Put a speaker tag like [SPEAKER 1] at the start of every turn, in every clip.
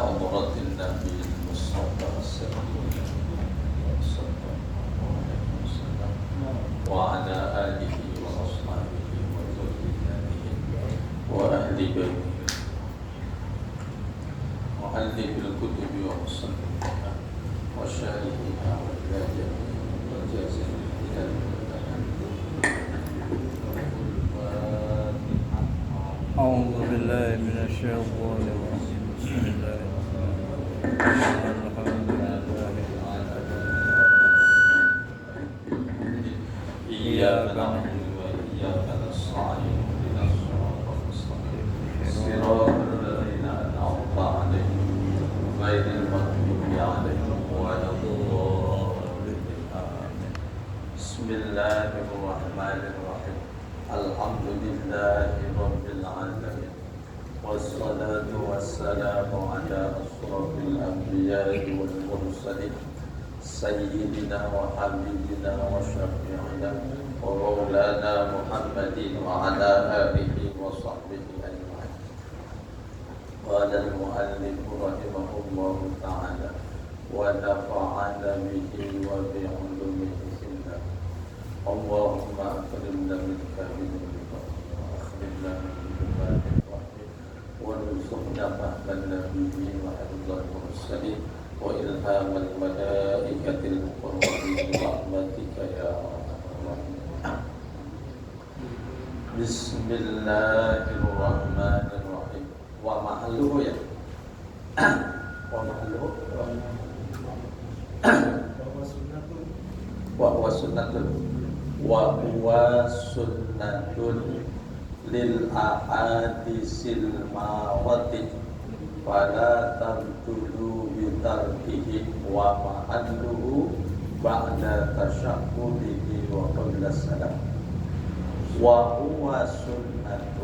[SPEAKER 1] حضرة النبي المصطفى سيدنا صلى الله عليه وسلم وعلى آله وأصحابه وذريته وأهل بيته وألف الكتب ومصنفها وشارحها وإلى جميع الجازم إلى
[SPEAKER 2] أعوذ بالله من الشيطان الرجيم بسم الله الرحمن الرحيم
[SPEAKER 1] إياك نعبد وإياك نستعين اهدنا الصراط المستقيم صراط الذين أنعمت عليهم غير المغضوب عليهم ولا الضالين آمين بسم الله الرحمن الرحيم الحمد لله رب العالمين والصلاة والسلام على أشرف الأنبياء والمرسلين سيدنا وحبيبنا وشفيعنا ومولانا محمد وعلى آله وصحبه أجمعين. قال المؤلف رحمه الله تعالى ونفعنا به وبعلومه سنة اللهم أكرمنا منك بنورك وأخرجنا من ظلمات الوحي وارزقنا فهم النبيين وحفظ المرسلين وإلهام الملائكة المقربين برحمتك يا أرحم الراحمين. بسم الله الرحمن الرحيم. ومحله يا ومحله وهو سنة وهو سنة للأحاديث الماضية فلا تبطلوا بتركه ومحله بعد تشهده وقبل السلام. وهو سنة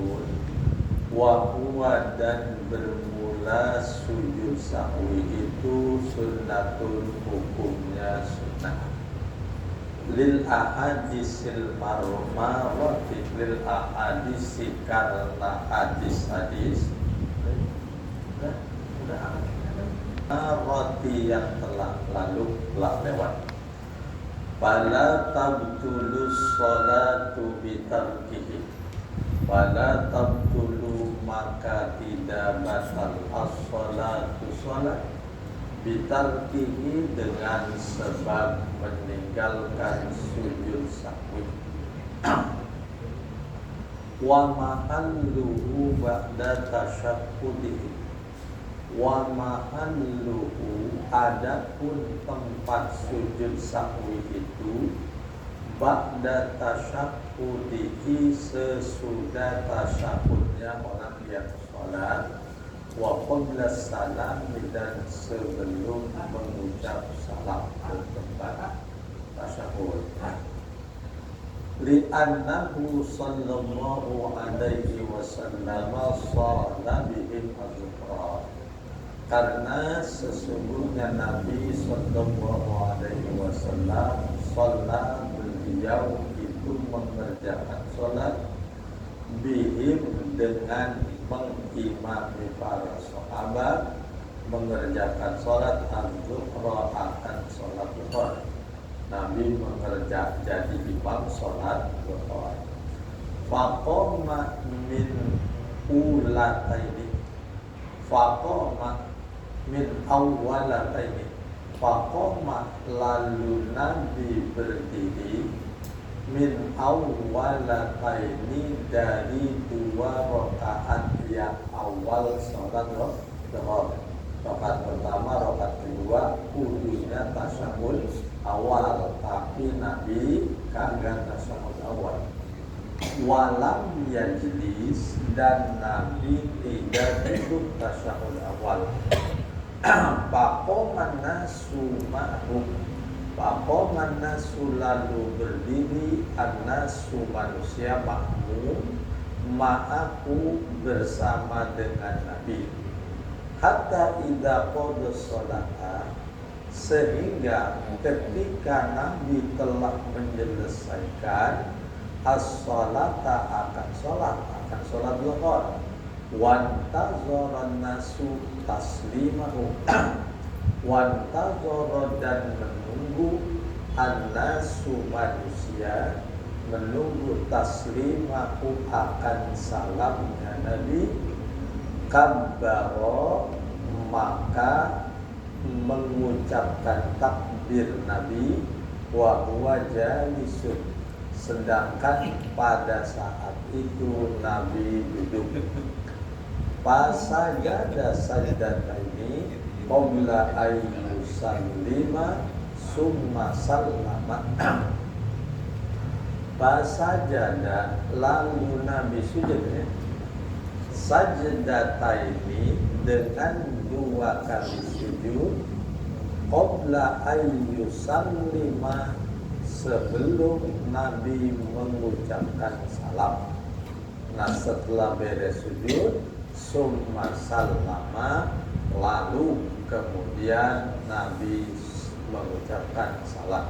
[SPEAKER 1] وهو dan bermula sujud sahwi itu sunnatun hukumnya sunnah. Lil ahadisil marwati lil ahadisi karena hadis-hadis roti yang telah lalu telah lewat. Fala tabtulus sholatu bitarkihi. Fala tabtulu maka tidak batal as-sholatu sholat bitarkihi dengan sebab meninggalkan sujud sahwi. Wa mahalluhu ba'da tasyahhudihi. Wa mahalluhu adapun tempat sujud sahwi itu ba'da tasyahhudihi sesudah tasyahudnya orang yang sholat wa qabla salam dan sebelum mengucap salam ke tempat tasyahud. Li'annahu sallallahu alaihi wasallam shalla bihim az-zuhra. Karena sesungguhnya Nabi sallallahu alaihi wasallam shalla beliau itu mengerjakan salat bihim dengan mengimami para sahabat mengerjakan salat az-zuhra akan salat zuhur. Nabi mengerja jadi imam salat zuhur. Faqama min ulataini. Faqama min awwalataini. Faqama lalu Nabi berdiri min awwalataini dari dua rakaat yang awal salat zuhur. Rakaat pertama, rakaat kedua kudunya tasyahud awal, tapi Nabi kagak tasyahud awal. Walam yajlis dan Nabi tidak duduk tasyahud awal. Faqaman nasu ma'hum. Faqaman nasu lalu berdiri an-nasu manusia makmum ma'ahu bersama dengan Nabi. Hatta idza qada sholata sehingga ketika Nabi telah menyelesaikan as-sholata akan sholat zuhur Wantazara nasu taslimahu Wantazara dan menunggu an-nasu manusia menunggu taslimahu akan salamnya Nabi. Kabbaro maka mengucapkan takbir Nabi wa huwa jalisun sedangkan pada saat itu Nabi duduk. Pasajada sajdataini qabla ayyusallima summa sallama. Pasajada lalu Nabi sujud sajdataini dengan 2 kali sujud qabla ayyusallima sebelum Nabi mengucapkan salam. Nah setelah beres sujud summa sallama lalu kemudian Nabi mengucapkan salam.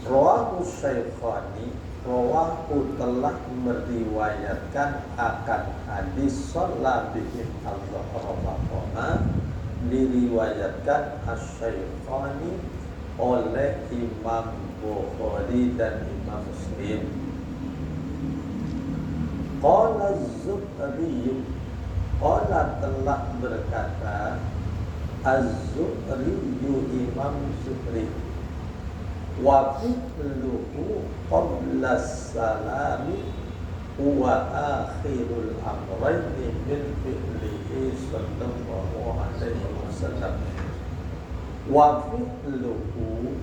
[SPEAKER 1] Rawahu Syaikhani Rawahu telah meriwayatkan akan hadis sholat bihim al-Dhahra diriwayatkan Asy-Syaikhani oleh Imam Bukhari dan Imam Muslim. Qala Az-Zuhri Qala telah berkata Az-Zuhri Imam Zuhri wa fi'luhu qabla salami huwa akhirul amrayni min fi'lihi sallallahu alaihi wasallam. Wa fi'luhu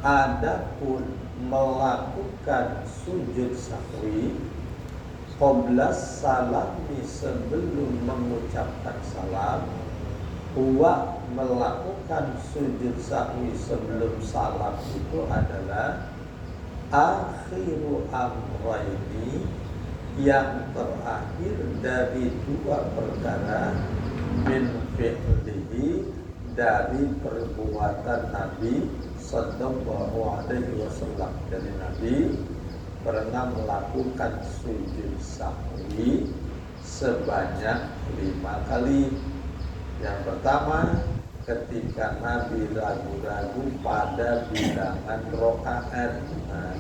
[SPEAKER 1] adapun melakukan sujud sahwi qabla salami sebelum mengucapkan salam, huwa melakukan sujud sahwi sebelum salam itu adalah akhiru amrayni yang terakhir dari 2 perkara min fi'lihi dari perbuatan Nabi sallallahu alaihi wasallam. Jadi Nabi pernah melakukan sujud sahwi sebanyak 5 kali. Yang pertama ketika Nabi ragu-ragu pada bilangan rakaat. Nah,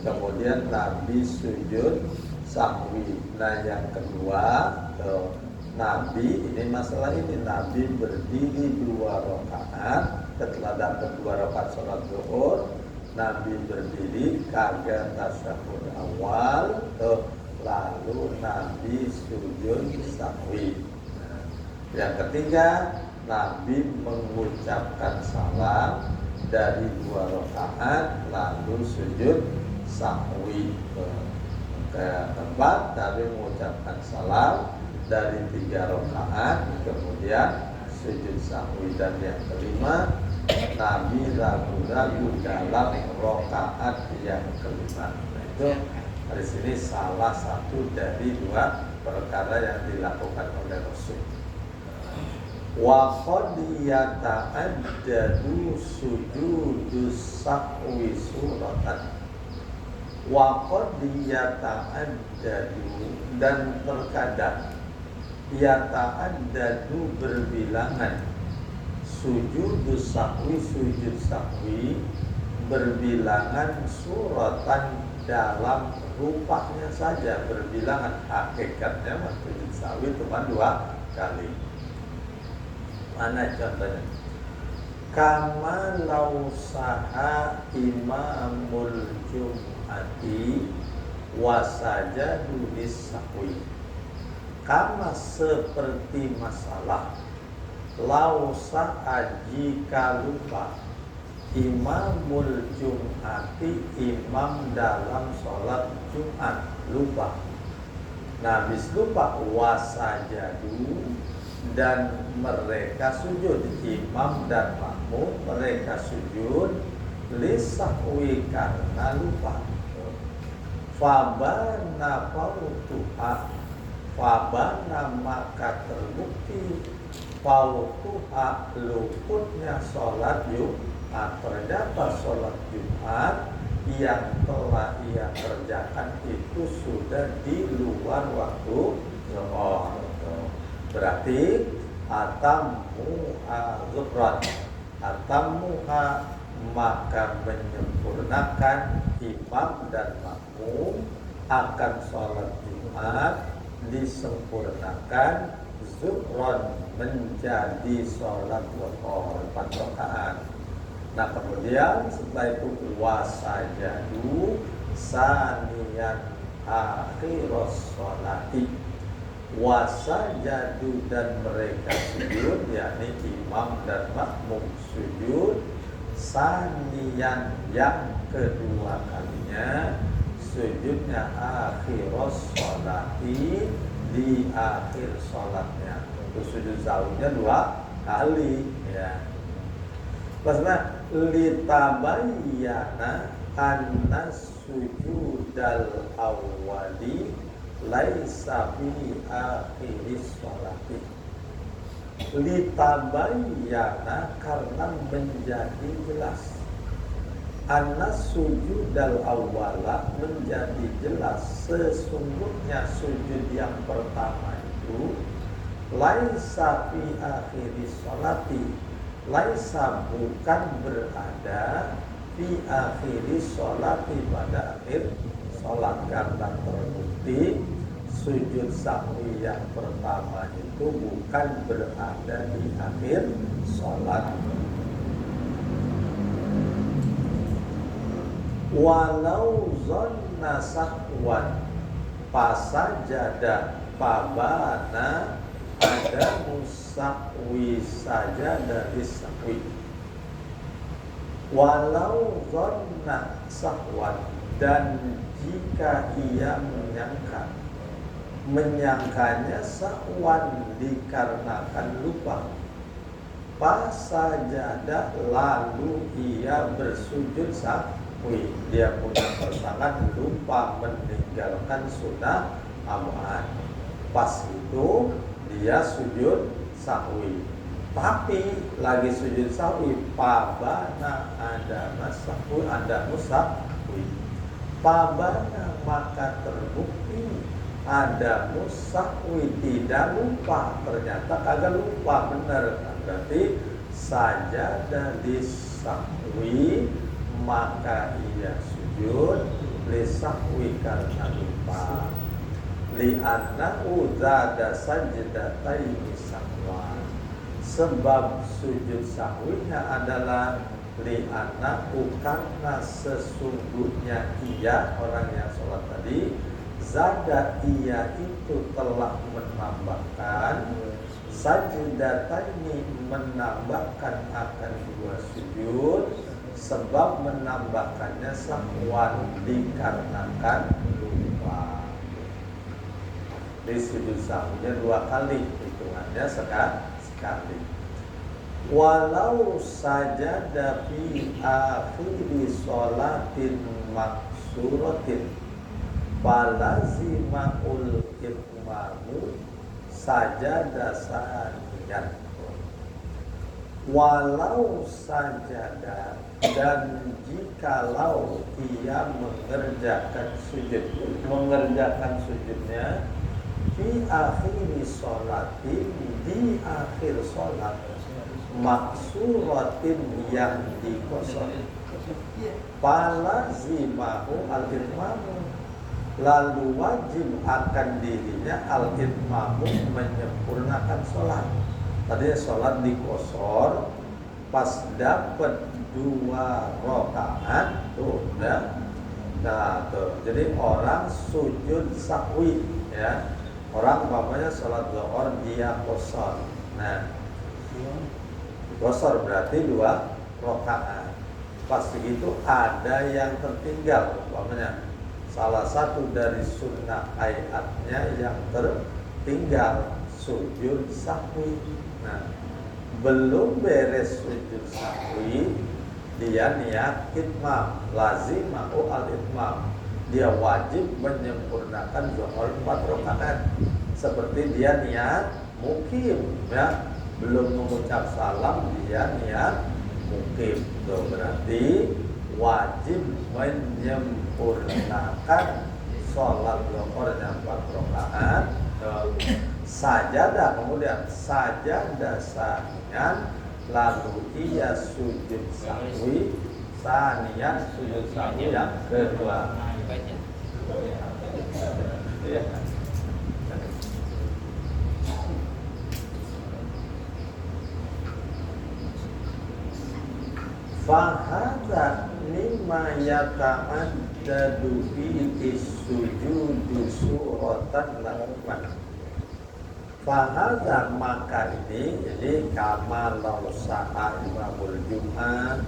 [SPEAKER 1] kemudian Nabi sujud sahwi. Nah yang kedua Nabi ini masalah ini Nabi berdiri 2 rakaat setelah dapat 2 rakaat sholat zuhur. Nabi berdiri kagak tasyahud awal lalu Nabi sujud sahwi. Yang ketiga Nabi mengucapkan salam dari 2 rakaat lalu sujud sahwi. Keempat Nabi mengucapkan salam dari 3 rakaat kemudian sujud sahwi. Dan yang kelima Nabi ragu-ragu dalam rakaat yang kelima. Nah, itu di sini salah satu dari 2 perkara yang dilakukan oleh Rasul. Wa qad yata'addadu sujudus sahwi suratan. Wa qad yata'addadu dan terkadang yata'addadu berbilangan sujudus sahwi sujud sahwi berbilangan suratan dalam rupanya saja berbilangan, hakikatnya sujud sahwi cuma 2 kali. Mana contohnya? Kama lausaha imamul jum'ati wasajadu lis-sahwi. Kama seperti masalah lausaha jika lupa imamul jum'ati imam dalam sholat Jumat lupa. Nah habis lupa wasajadu dan mereka sujud, imam dan makmum mereka sujud lisahwi karena lupa. Fabana fautuha, fabana maka terbukti fautuha luputnya sholat Jumat. Terdapat sholat Jumat yang telah ia kerjakan itu sudah di luar waktu zuhur. Berarti atammuha zuhran, atammuha maka menyempurnakan imam dan makmum akan sholat Jumat disempurnakan zuhran menjadi sholat zuhur 4 rakaat. Nah kemudian setelah itu wasajadu saniyan akhiros sholati, wasajadu dan mereka sujud, yakni imam dan makmum sujud saniyan yang kedua kalinya, sujudnya akhiros sholati di akhir sholatnya. Itu sujud sahwinya 2 kali ya. Maksudnya litabayyana anna sujudal awwali laisa fi akhiris sholati. Litabayyana karena menjadi jelas, anna sujudal awwala menjadi jelas sesungguhnya sujud yang pertama itu laisa fi akhiris sholati, laisa bukan berada fi akhiris sholati pada akhir sholat, karena terbukti sujud sahwi yang pertama itu bukan berada di akhir sholat. Walau zonna sahwan pasajada pabana ada musahwi saja dari sahwi. Walau zonna sahwan, dan jika ia menyangkanya sahwan dikarenakan lupa, pasajada lalu ia bersujud sahwi, dia punya pasangan lupa meninggalkan sunnah am'an, pas itu dia sujud sahwi, tapi lagi sujud sahwi pabana ada masahwi, ada musahwi, pabana maka terbukti ada musahwi, tidak lupa, ternyata kagak lupa bener, berarti sajadah disahwi maka ia sujud lisahwi karena lupa, li'annahu zada sajdataini sahwan, sebab sujud sahwinya adalah li'annahu karena sesungguhnya ia, orang yang sholat tadi, zada ia itu telah menambahkan sajdataini, menambahkan akan 2 sujud, sebab menambahkannya sahwan dikarenakan lupa. Di sujud sahwinya 2 kali, hitungannya sekali. Walau sajada fi akhiri sholatin maksuratin falazimahul itmamu sajada saniyan. Walau sajada, dan jikalau ia mengerjakan sujudnya fi akhiri sholatin, di akhir sholat, maksuratin yang dikosor, falazimahu al-itmamu, lalu wajib akan dirinya al-itmamu menyempurnakan sholat. Tadi sholat dikosor, pas dapat 2 rakaat tuh udah. Nah tuh, jadi orang sujud sahwi ya, orang umpamanya sholat zuhur dia kosor. Nah kosor berarti 2 rakaat. Pas begitu ada yang tertinggal, umpamanya salah satu dari sunnah ayatnya yang tertinggal, sujud sahwi. Nah, belum beres sujud sahwi, dia niat itmam, lazimahu al-itmam, dia wajib menyempurnakan zuhur 4 rakaat. Seperti dia niat mukim ya, belum mengucap salam dia niat mukim, itu berarti wajib menyempurnakan sholat zuhurnya 4 rakaat sajadah, kemudian sajadah sanian, lalu ia sujud sahwi sanian, sujud sahwi yang kedua. Ya. Fahadha mimma yata'addadu bihi sujudu suratan lakukan. Fahadha maka ini kama lau sa'a imamul jum'ah,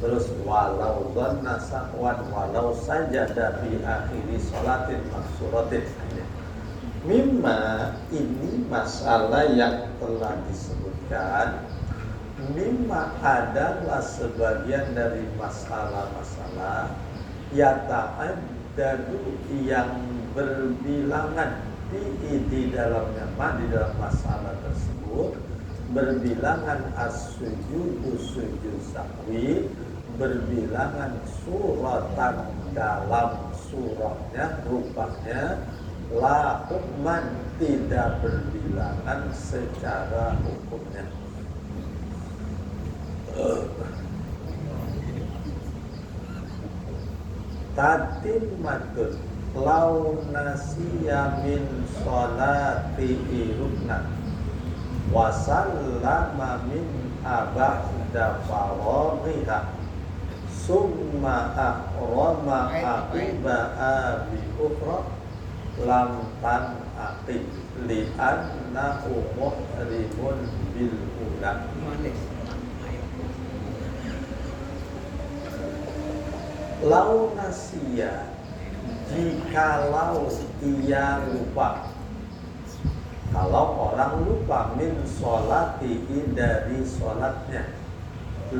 [SPEAKER 1] terus walau dhanna sa'wan walau sajada fi akhiri sholatin maksuratin. Mimma ini masalah yang telah disebutkan. Mimma adalah sebagian dari masalah-masalah yata'addadu yang berbilangan di dalamnya, di dalam masalah tersebut berbilangan as-sujudu sujud sahwi, berbilangan suratan dalam surahnya, rupanya la hukman tidak berbilangan secara hukumnya. Tatimmatun lau nasiya min sholati ruknan wa sallama min aba'da faraghiha summa ahrama aqiba'a bi ukhra lam tan'aqib li'annahu muhrimun bil ula. Lau nasiya, jikalau ia lupa. Kalau orang lupa min sholatihi dari sholatnya,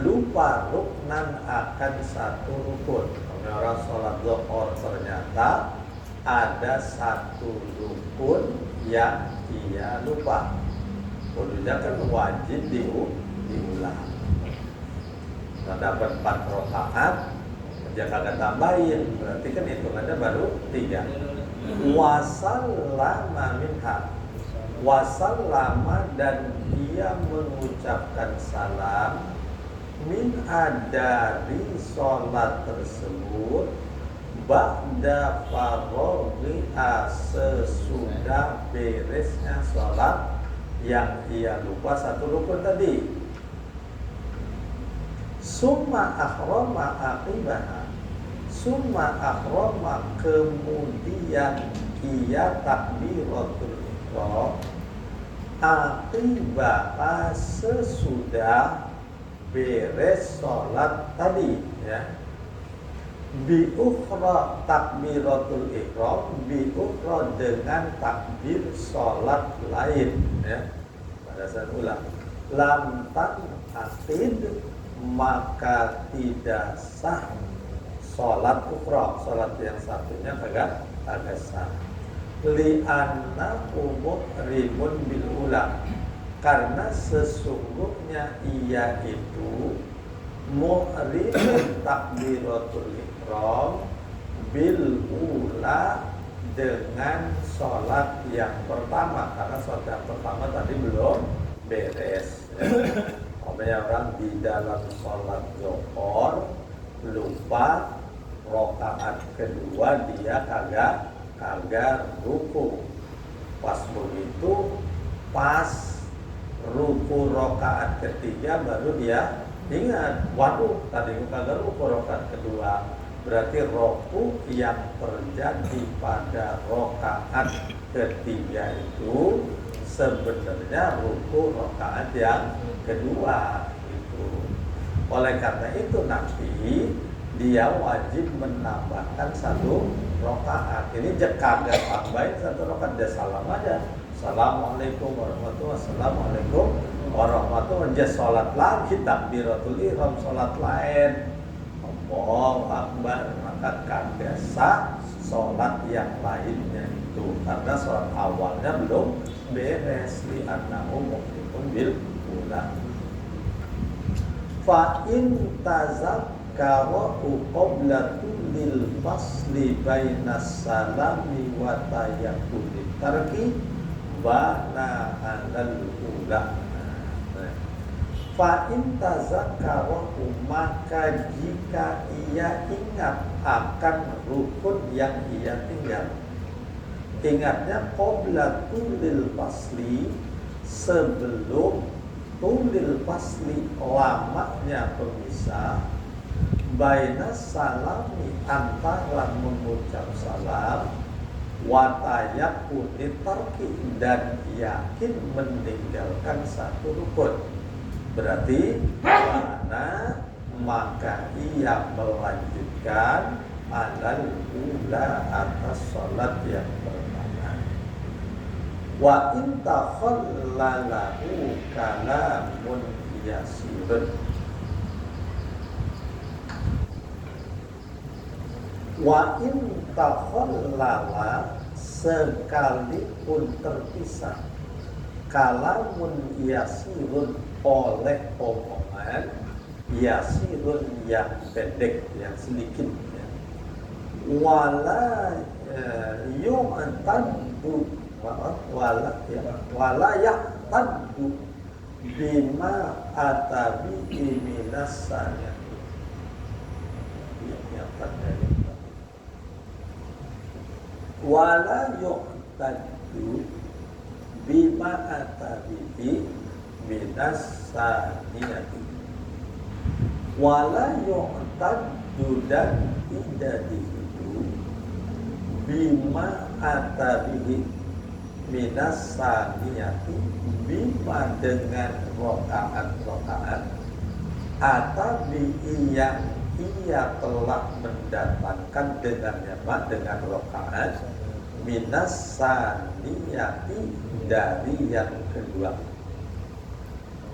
[SPEAKER 1] lupa ruknan akan satu rukun. Kalau orang sholat zuhur ternyata ada satu rukun yang ia lupa, kudunya kan wajib diulang. Nah, dapat 4 rakaat, dia kagak tambahin, berarti kan hitungannya baru 3. Wasallama minha, wasallama dan dia mengucapkan salam min dari sholat tersebut ba'da faraghiha, sesudah beresnya sholat yang ia lupa satu rukun tadi. Summa ahrama aqibaha, summa ahrama kemudian ia takbiratul ihram aqibaha sesudah beres sholat tadi, ya. Bi ukhra takbiratul ihram, bi ukhra dengan takbir sholat lain, ya. Pada saat ulang lam tan'aqid, maka tidak sah sholat ukhra, sholat yang satunya kagak sah. Li'anna muhrimun bil ula, karena sesungguhnya ia itu muhrim takbiratul ihram bil ula, dengan sholat yang pertama, karena sholat yang pertama tadi belum beres, ya. Orang di dalam sholat zuhur lupa rakaat kedua dia kagak ruku. Pas begitu, pas ruku rakaat ketiga baru dia ingat, waduh tadi kagak ruku rakaat kedua. Berarti ruku yang terjadi pada rakaat ketiga itu sebenarnya ruku rakaat yang kedua itu. Oleh karena itu nanti dia wajib menambahkan satu rakaat. Ini kagak tambahin satu rakaat, dia salam aja. Assalamualaikum warahmatullahi wabarakatuh. Assalamualaikum warahmatullahi wabarakatuh. Dia sholat lagi takbiratul ihram, sholat lain. Allahu Akbar, maka kagak sah sholat yang lainnya itu, karena sholat awalnya belum beres. Li'annahu muhrimun bil ula. Fa in tazakkara qablatu lil fasli bainas salami wa tayakkul tarki bana alal ula. Fa in tazakkarahu, maka jika ia ingat akan rukun yang ia tinggal. Ingatnya qabla tulil fasli, sebelum tulil fasli, lamanya pemisah, baina salami, antara mengucap salam, watayakun ditarki, dan yakin meninggalkan satu rukun. Berarti mana maka ia melanjutkan alal ula, atas salat yang pertama. Wa in takhallalahu kalamun yasirun. Wa in takhallala, sekalipun terpisah, kalamun yasirun, oleh omongan, yasirun yang pendek, yang sedikit, ya. Wala yu'taddu, wala ya'taddu bima atabi minasanya. Wala yu'taddu bima atabi minas saniyati. Wala yu'taddu, dan tidak dihitung bima atabihi minas saniyati, bima dengan rokaat atabi yang ia telah mendatangkan dengannya, dengan rokaat minas saniyati, dari yang kedua.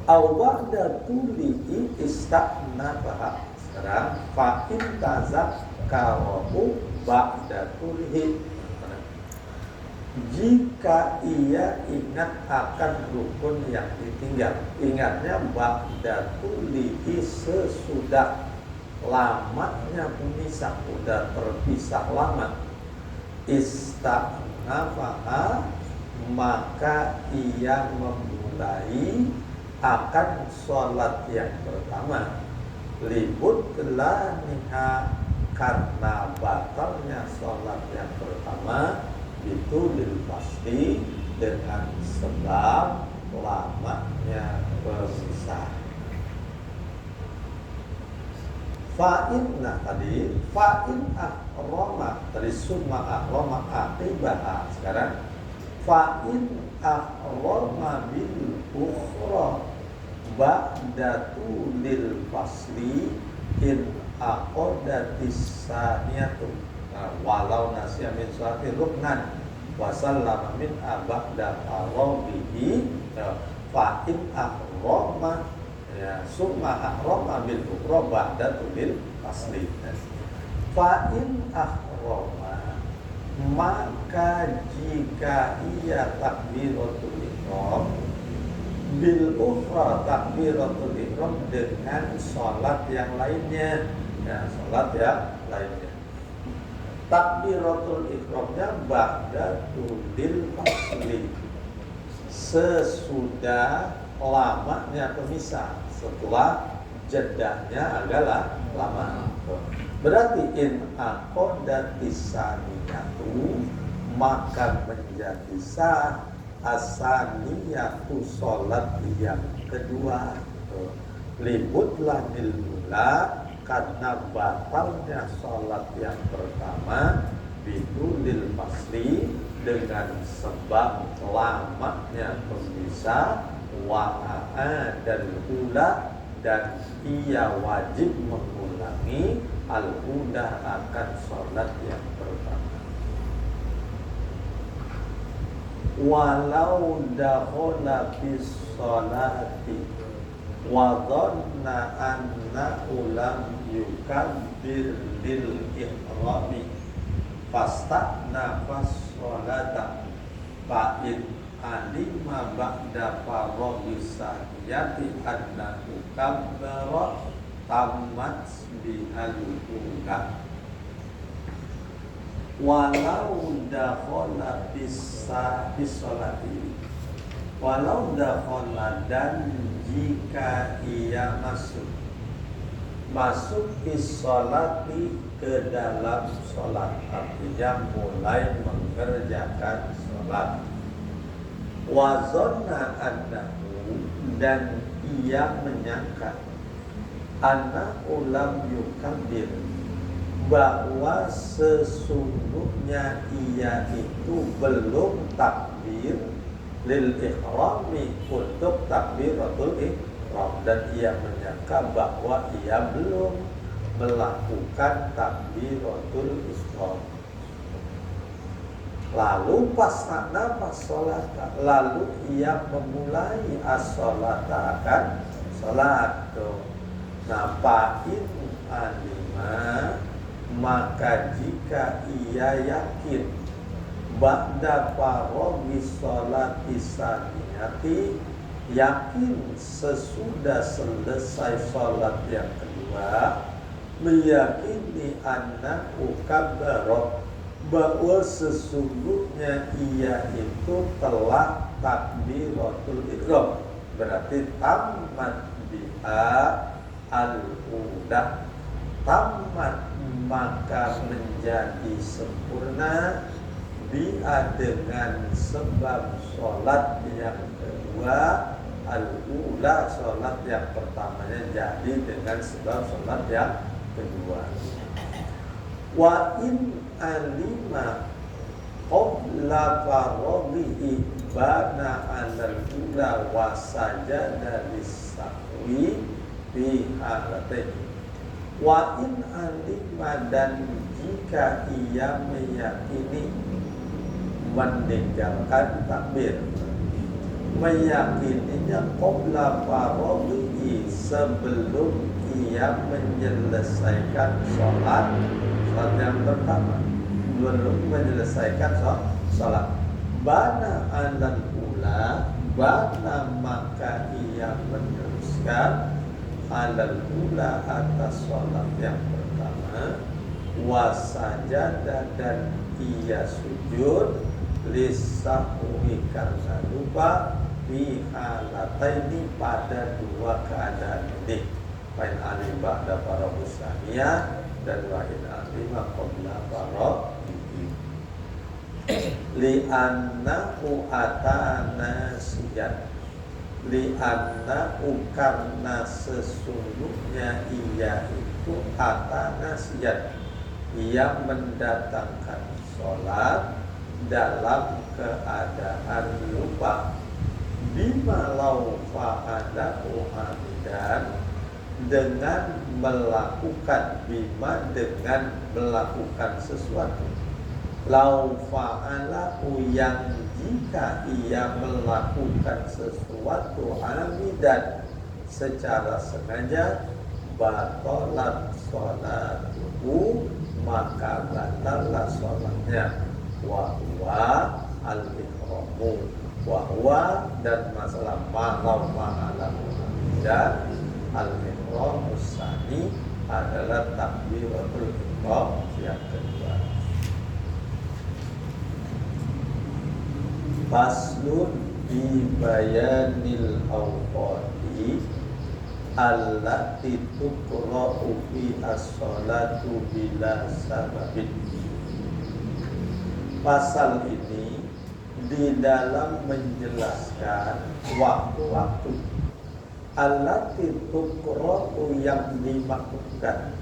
[SPEAKER 1] Awwa'da tuli'i ista'nabaha. Sekarang fa'in tazakkarahu ba'da tulihi, jika ia ingat akan rukun yang ditinggal. Ingatnya ba'da tulihi, sesudah lamanya pemisah, sudah terpisah lama. Ista'nabaha, maka ia memulai akan sholat yang pertama. Libut laniha, karena batalnya sholat yang pertama itu lil pasti, dengan sebab lamanya pemisah. Fa'in, nah tadi fa'in ahroma, tadi summa ahroma aqibah. Sekarang fa'in ahroma bil ukhra ba'datu lil fasli in aqodatis saniyatu. Walau nasya min suati ruknan wa sallama min aba'da farabihi, fa'in ahroma, ya, summa ahroma bil ukhra ba'datu lil fasli. Fa'in ahroma, maka jika ia takbiratul ihram bil ukhra, takbiratul ihram dengan salat yang lainnya, ya, salat yang lainnya. Takbiratul ihramnya ba'datul fasli, sesudah lamanya pemisah, setelah jedahnya agak lama. Berarti in aqodatis saniyatu, maka menjadi sah asaniyatu, sholat yang kedua. Libutlah dilula, karena batalnya sholat yang pertama, bidulil fasli, dengan sebab lamanya pemisah, wa'a dan ula, dan ia wajib mengulangi al-ula akan sholat yang pertama. Walau dakhala bis sholati wa dhanna anna ulam yukabbir lil ihrami fasta'na fas sholata fa'in alima ba'da faragis saniyati annahu kabbara tammat bihal ula. walau dakhala bisolati, walau dakhala, dan jika ia masuk bisolati, ke dalam sholat, artinya mulai mengerjakan sholat. Wazonna annahu, dan ia menyangka anna ulam yukabbir, bahwa sesungguhnya ia itu belum takbir lil ihrami, untuk takbiratul ihram, dan ia menyangka bahwa ia belum melakukan takbiratul ihram. Lalu pas sholat, lalu ia memulai as-sholata, akan sholat. Nah, fa'in alima, maka jika ia yakin ba'da faraghi sholati saniyati, yakin sesudah selesai sholat yang kedua, meyakini annahu kabbara, bahwa sesungguhnya ia itu telah takbiratul ihram, berarti tamat biha al-udah, tamat maka menjadi sempurna, biha dengan sebab sholat yang kedua, al-ula sholat yang pertamanya jadi dengan sebab sholat yang kedua. Wa in alima qabla faraghihi bana al-ula wa sajada lis-sahwi fi halatain. Wa in alima, dan jika ia meyakini meninggalkan takbir, meyakininya qabla faraghihi, sebelum ia menyelesaikan sholat yang pertama, belum menyelesaikan sholat. Bana alal ula, bana maka ia meneruskan alal ula, atas sholat yang pertama, wasajada, dan ia sujud lisahwi, karena lupa, fi halataini, pada dua keadaan ini, fa'in alim ba'da faraghi saniyah, dan wa'in alima qabla faraghihi, li'annahu atana siyan, li'annahu, karena sesungguhnya ia itu atana siyan, ia mendatangkan sholat dalam keadaan lupa, bima lau fa'adahu hamidan, dengan melakukan, bima dengan melakukan sesuatu, lau fa'alahu, yang jika ia melakukan sesuatu hamidan secara sengaja, batalat sholatuhu, maka batalah sholatnya, wa huwa al-ihramu, wa huwa, dan masalah lau fa'alahu hamidan, al-ihram usani adalah takbiratul ihram yang kedua. Faslun bi bayanil awqati allati tuqra'u fi as-salatu bila sababin. Pasal ini di dalam menjelaskan waktu-waktu allati tuqra'u, yang dimaksudkan,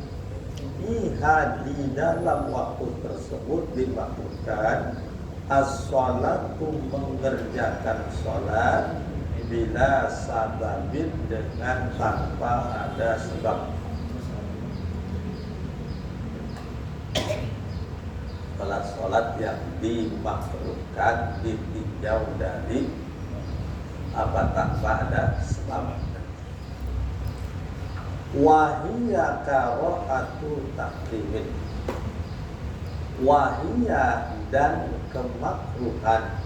[SPEAKER 1] biha, di dalam waktu tersebut dimaksudkan, as-sholatu, mengerjakan sholat, bila sababin, dengan tanpa ada sebab. Sholat yang dimaksudkan ditinjau dari apa, tanpa ada sebab. Wahiyya kara'atu takrimin, wahiyya, dan kemakruhan.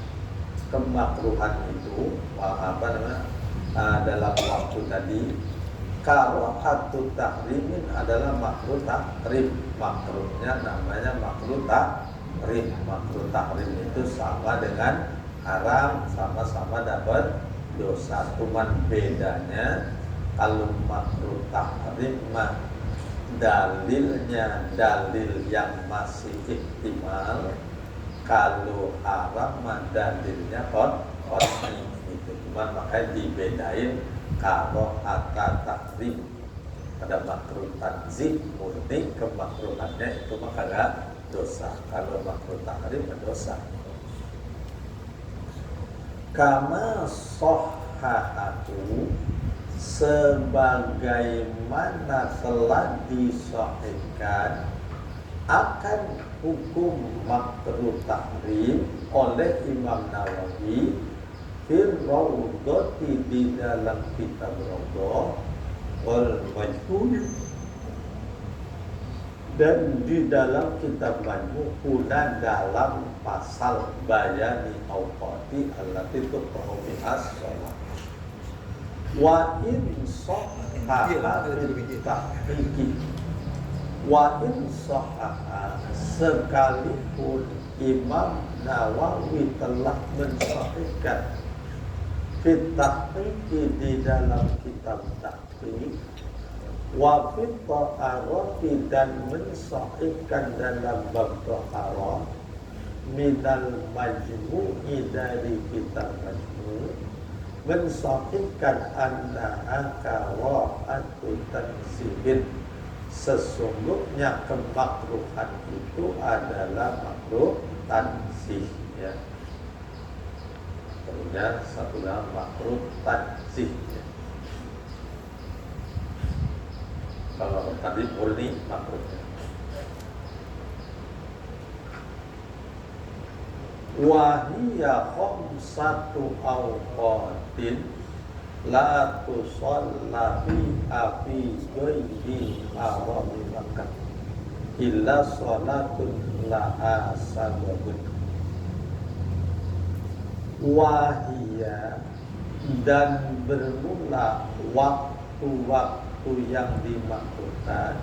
[SPEAKER 1] Kemakruhan itu dalam waktu tadi, kara'atu takrimin adalah makruh takrim, makruhnya namanya makruh tahrim. Makruh tahrim itu sama dengan haram, sama-sama dapat dosa. Cuman bedanya kalau makruh tahrim mah dalilnya dalil yang masih ihtimal, kalau haram mah dalilnya qat'i itu. Cuman makanya dibedain. Kalau akad tahrim pada makruh tanzih murni, kemakruhannya itu mah kagak dosa. Kalau makruh tahrim dosa. Kama sahhahatu, sebagaimana telah disahihkan akan hukum makruh tahrim oleh Imam Nawawi fil Raudhati, di dalam kitab Raudhah, wal Majmu', dan di dalam kitab Majmu' pula dalam pasal bayani awqati allati tuqra'u biha shalah. Wa in sahhaha tahqiqi, wa in sahhaha, sekalipun Imam Nawawi telah mensahihkan fit tahqiqi, di dalam kitab tahqiq, wa fit taharati, dan mensahihkan dalam bab taharah, minal majmu'i, dari kitab Majmu', mensahihkan annaha karahatu tanzihin, sesungguhnya kemakruhan itu adalah makruh tanzih, ya. Tentunya satu dalam makruh tanzih, ya. Kalau tadi murni makruhnya. Wahiyya khamsatu awqatin la tusalla fi ghairi harami Makkah illa salatun laha sababun. Wahiyya, dan bermula waktu-waktu yang dimaksudkan,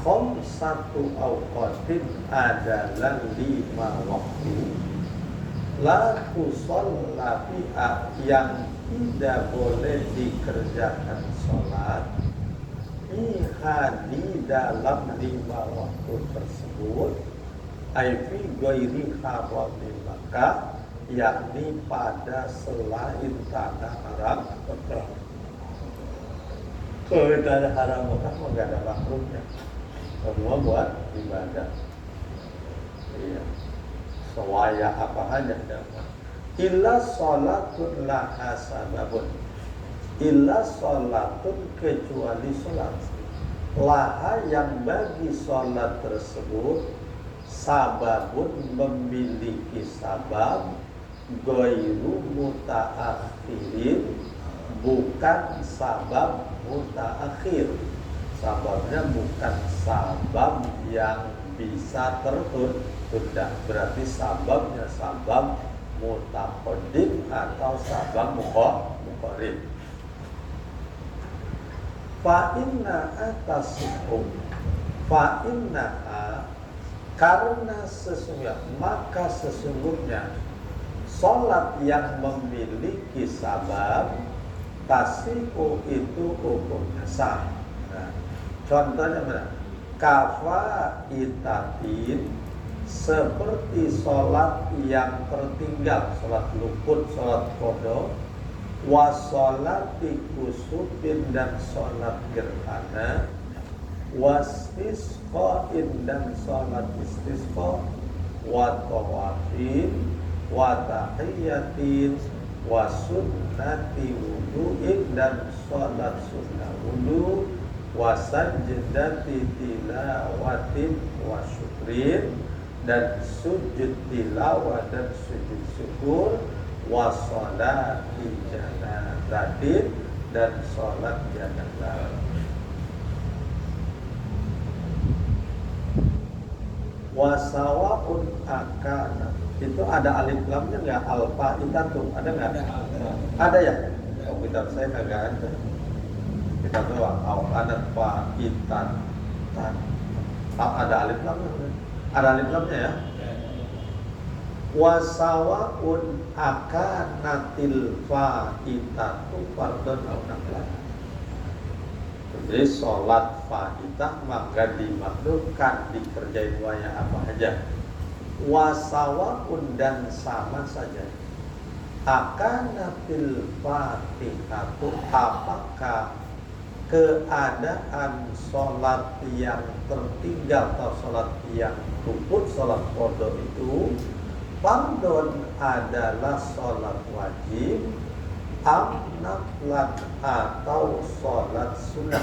[SPEAKER 1] khamsatu awqatin adalah 5 waktu, la tusalla fiha, yang tidak boleh dikerjakan sholat fiha, di dalam 5 waktu tersebut, ai fi ghairi harami Makkah, yakni pada selain tanah haram Mekah. Kalau tanah haram Mekah mah nggak ada makruhnya, semua buat ibadah. Iya, sewaya apa aja dapat. Illa sholatun laha sababun, illa sholatun, kecuali sholat laha, yang bagi sholat tersebut sababun, memiliki sabab, ghairu mutaakhirin, bukan sabab mutaakhir. Sababnya bukan sabab yang bisa tertunda, berarti sababnya sabab mutaqaddim atau sabab muqarrib. Fa inna atasikum, fa inna, karena sesungguhnya, maka sesungguhnya sholat yang memiliki sabab, tasiku, itu hukumnya sah. Nah, contohnya mana? Kafaitatin, seperti sholat yang tertinggal, sholat luput, sholat qada, wa sholati kusufin, dan sholat gerhana, wastisqa'in, dan sholat istisqa, wa tawafin, wa tahiyatin, wa sunnati wudu'in, dan sholat sunnah wudu, wa sajdati tilawatin wa syukrin, dan sujud tilawah dan sujud syukur, wa sholati janazatin, dan sholat janazah. Wasawaun akana, itu ada alif lamnya nggak? Alfa itatu ada nggak? Ada ya? Oh, kitab saya kagak ada. Kita doang. Akanat fa itan tan. Ada alif lamnya? Ada alif lamnya ya? wasawaun akanatil faitatu fardhon aw naflan. Jadi sholat faitah maka dimakruhkan dikerjain waya apa aja. Wasawaun dan sama saja. Akanatil fatihatu apakah keadaan sholat yang tertinggal atau sholat yang luput, sholat qada itu fardhon adalah sholat wajib, naflan atau sholat sunnah.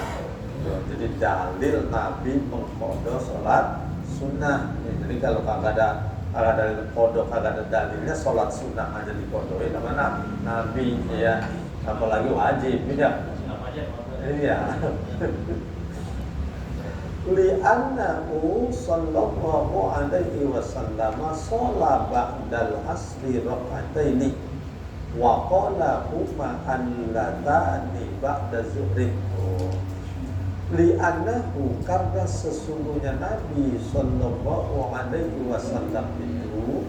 [SPEAKER 1] Jadi dalil Nabi mengqada sholat sunnah. Jadi kalau kagak ada dalil qada, kagak ada dalilnya, sholat sunnah aja diqadain sama Nabi ya, apalagi wajib ya. Iya. Li'annahu sallallahu alaihi wasallam sholat ba'dal asri raka'ataini wa qala huma allatani ba'da zuhri. Li'annahu karena sesungguhnya Nabi sallallahu alaihi wasallam itu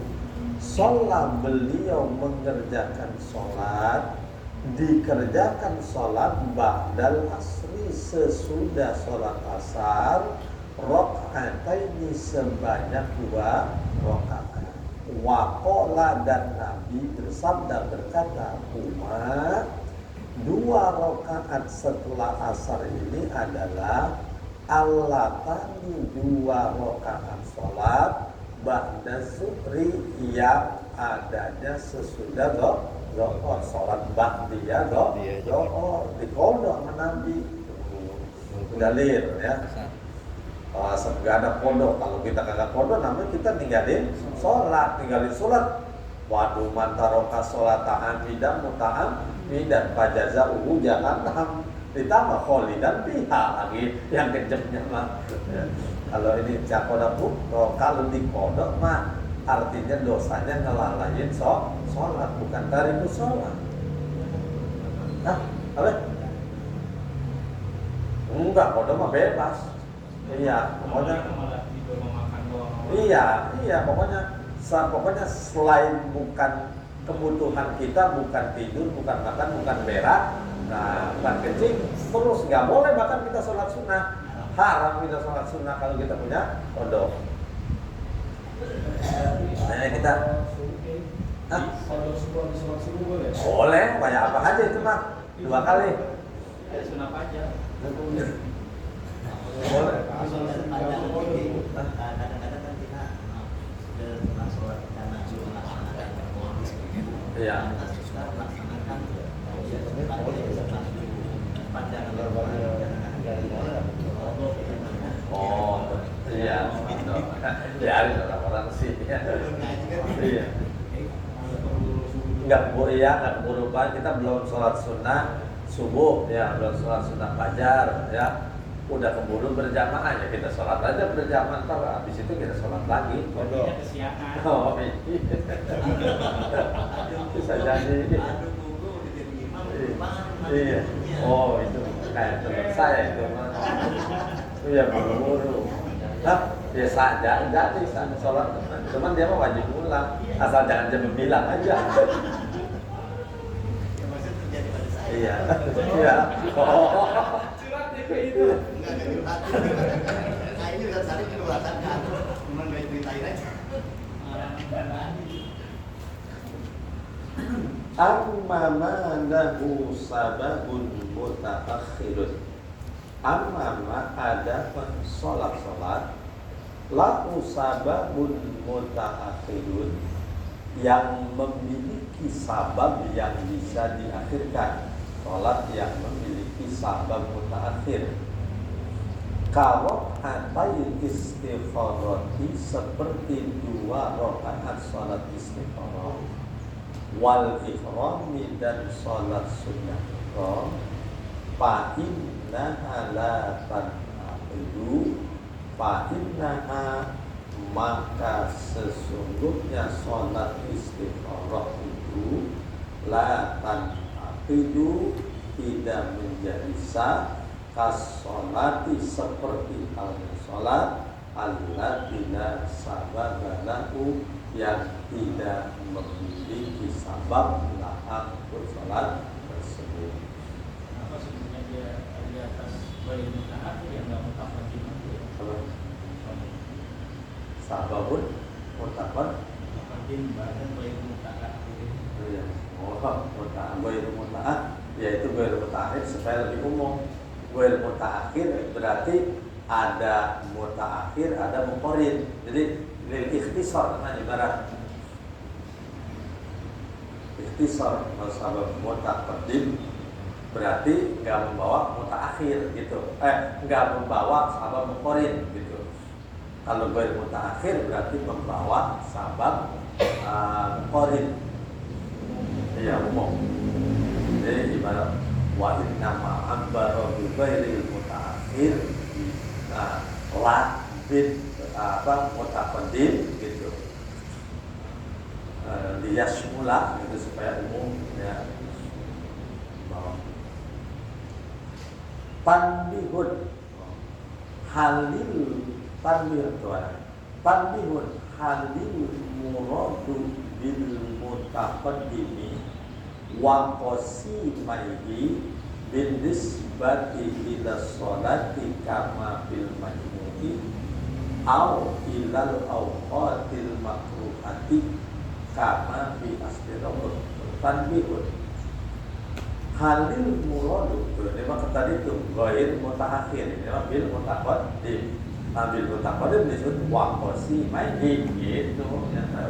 [SPEAKER 1] sholat, beliau mengerjakan sholat, dikerjakan sholat ba'dal asri sesudah sholat asar raka'ataini sebanyak 2 rakaat. Waqala dan Nabi bersabda berkata, huma 2 rakaat setelah asar ini adalah allatani 2 rakaat sholat ba'da zuhri yang adanya sesudah doa sholat ba'diyah doa diqada sama Nabi. Dalil ya. Nggak ada pondok. Kalau kita kagak pondok namanya kita ninggalin sholat. Waduh mantaroka sholat ta'amidan muta'amidan fajaza'uhu jahannam ditambah kholidan biha lagi yang kejemnya mah. Kalau ini cakoda pukro, kalau dikodok mah artinya dosanya ngelalain sholat, bukan tarikus sholat. Hah? Apa? Enggak, kodok mah bebas. Iya, pokoknya. Iya, pokoknya selain bukan kebutuhan kita, bukan tidur, bukan makan, bukan berak, nah, bukan kencing, terus nggak boleh bahkan kita sholat sunnah. Haram kita sholat sunnah kalau kita punya kodok. Nah, kita boleh, banyak apa aja itu mah 2 kali.
[SPEAKER 3] Sunnah aja.
[SPEAKER 1] Boleh.
[SPEAKER 3] Kadang-kadang kan kita setelah sholat karena sudah melaksanakan
[SPEAKER 1] Iya. Oh, iya. Ya, ada orang sih. Iya. Enggak keburu banget, kita belum sholat sunnah subuh ya, belum sholat sunnah fajar ya. Udah keburu berjamaah ya, kita sholat aja berjamaah, ntar habis itu kita sholat lagi. Oh iya. Bisa jadi. Iya. Oh itu kayak teman saya itu mah. Iya buru-buru. Nah, biasa aja jadi sholat, cuman dia mah wajib pulang, asal jangan jam 9 aja. Iya. Iya. Oh.
[SPEAKER 3] itu enggak ada curhat. Nah ini udah sering curhatan kan, cuma nggak ceritain aja.
[SPEAKER 1] Amma ma lahu sababun mutaakhirun. Amma ma ada sholat lahu sababun mutaakhirun yang memiliki sabab yang bisa diakhirkan. Sholat yang memiliki sabab mutaakhir. Kalau hatai istikharati seperti 2 rakaat sholat istikharah, wal ikhrami dan sholat sunnah ihram, fa innaha la tanqidu, fa innaha maka sesungguhnya sholat istikharah itu la tanqidu tidak menjadi sah, kas sholati seperti halnya sholat alladzina sababalahu yang tidak memiliki sabab laha untuk sholat tersebut.
[SPEAKER 4] Apa sebenarnya dia di atas bayi mutaat yang nggak mutafakin
[SPEAKER 1] Apa? Sababun mutakon.
[SPEAKER 4] mutafakin badan bayi mutaat.
[SPEAKER 1] Ya. Oh, muta'ah ghairu muta'ah yaitu ghairu muta'akhir supaya lebih umum. Ghairu muta'akhir berarti ada muta'akhir, ada muqarrin. Jadi lil ikhtisar namanya ibarat ikhtisar. Kalau sabab mutaqaddim berarti nggak membawa muta'akhir gitu. Nggak membawa sabab muqarrin gitu. Kalau ghairu muta'akhir berarti membawa sabab muqarrin. Ya umum. Jadi ibarat wa inna ma'abbara bi ghairil muta'akhir la bin mutaqaddim gitu. Liyasmula gitu supaya umum ya. Tanbihun halil tanbihun tuan. Tanbihun halil muradu bil mutaqaddimi wa qasimaihi bin nisbati ila sholati kama fil majmu'i au ilal awqatil makruhati kama fi asli rawud. Tanbihun halil muradu ini maka tadi itu ghair mutaakhir ini maka bil mutaqaddim. Bil mutaqaddim disebut wa qasimaihi gitu ya.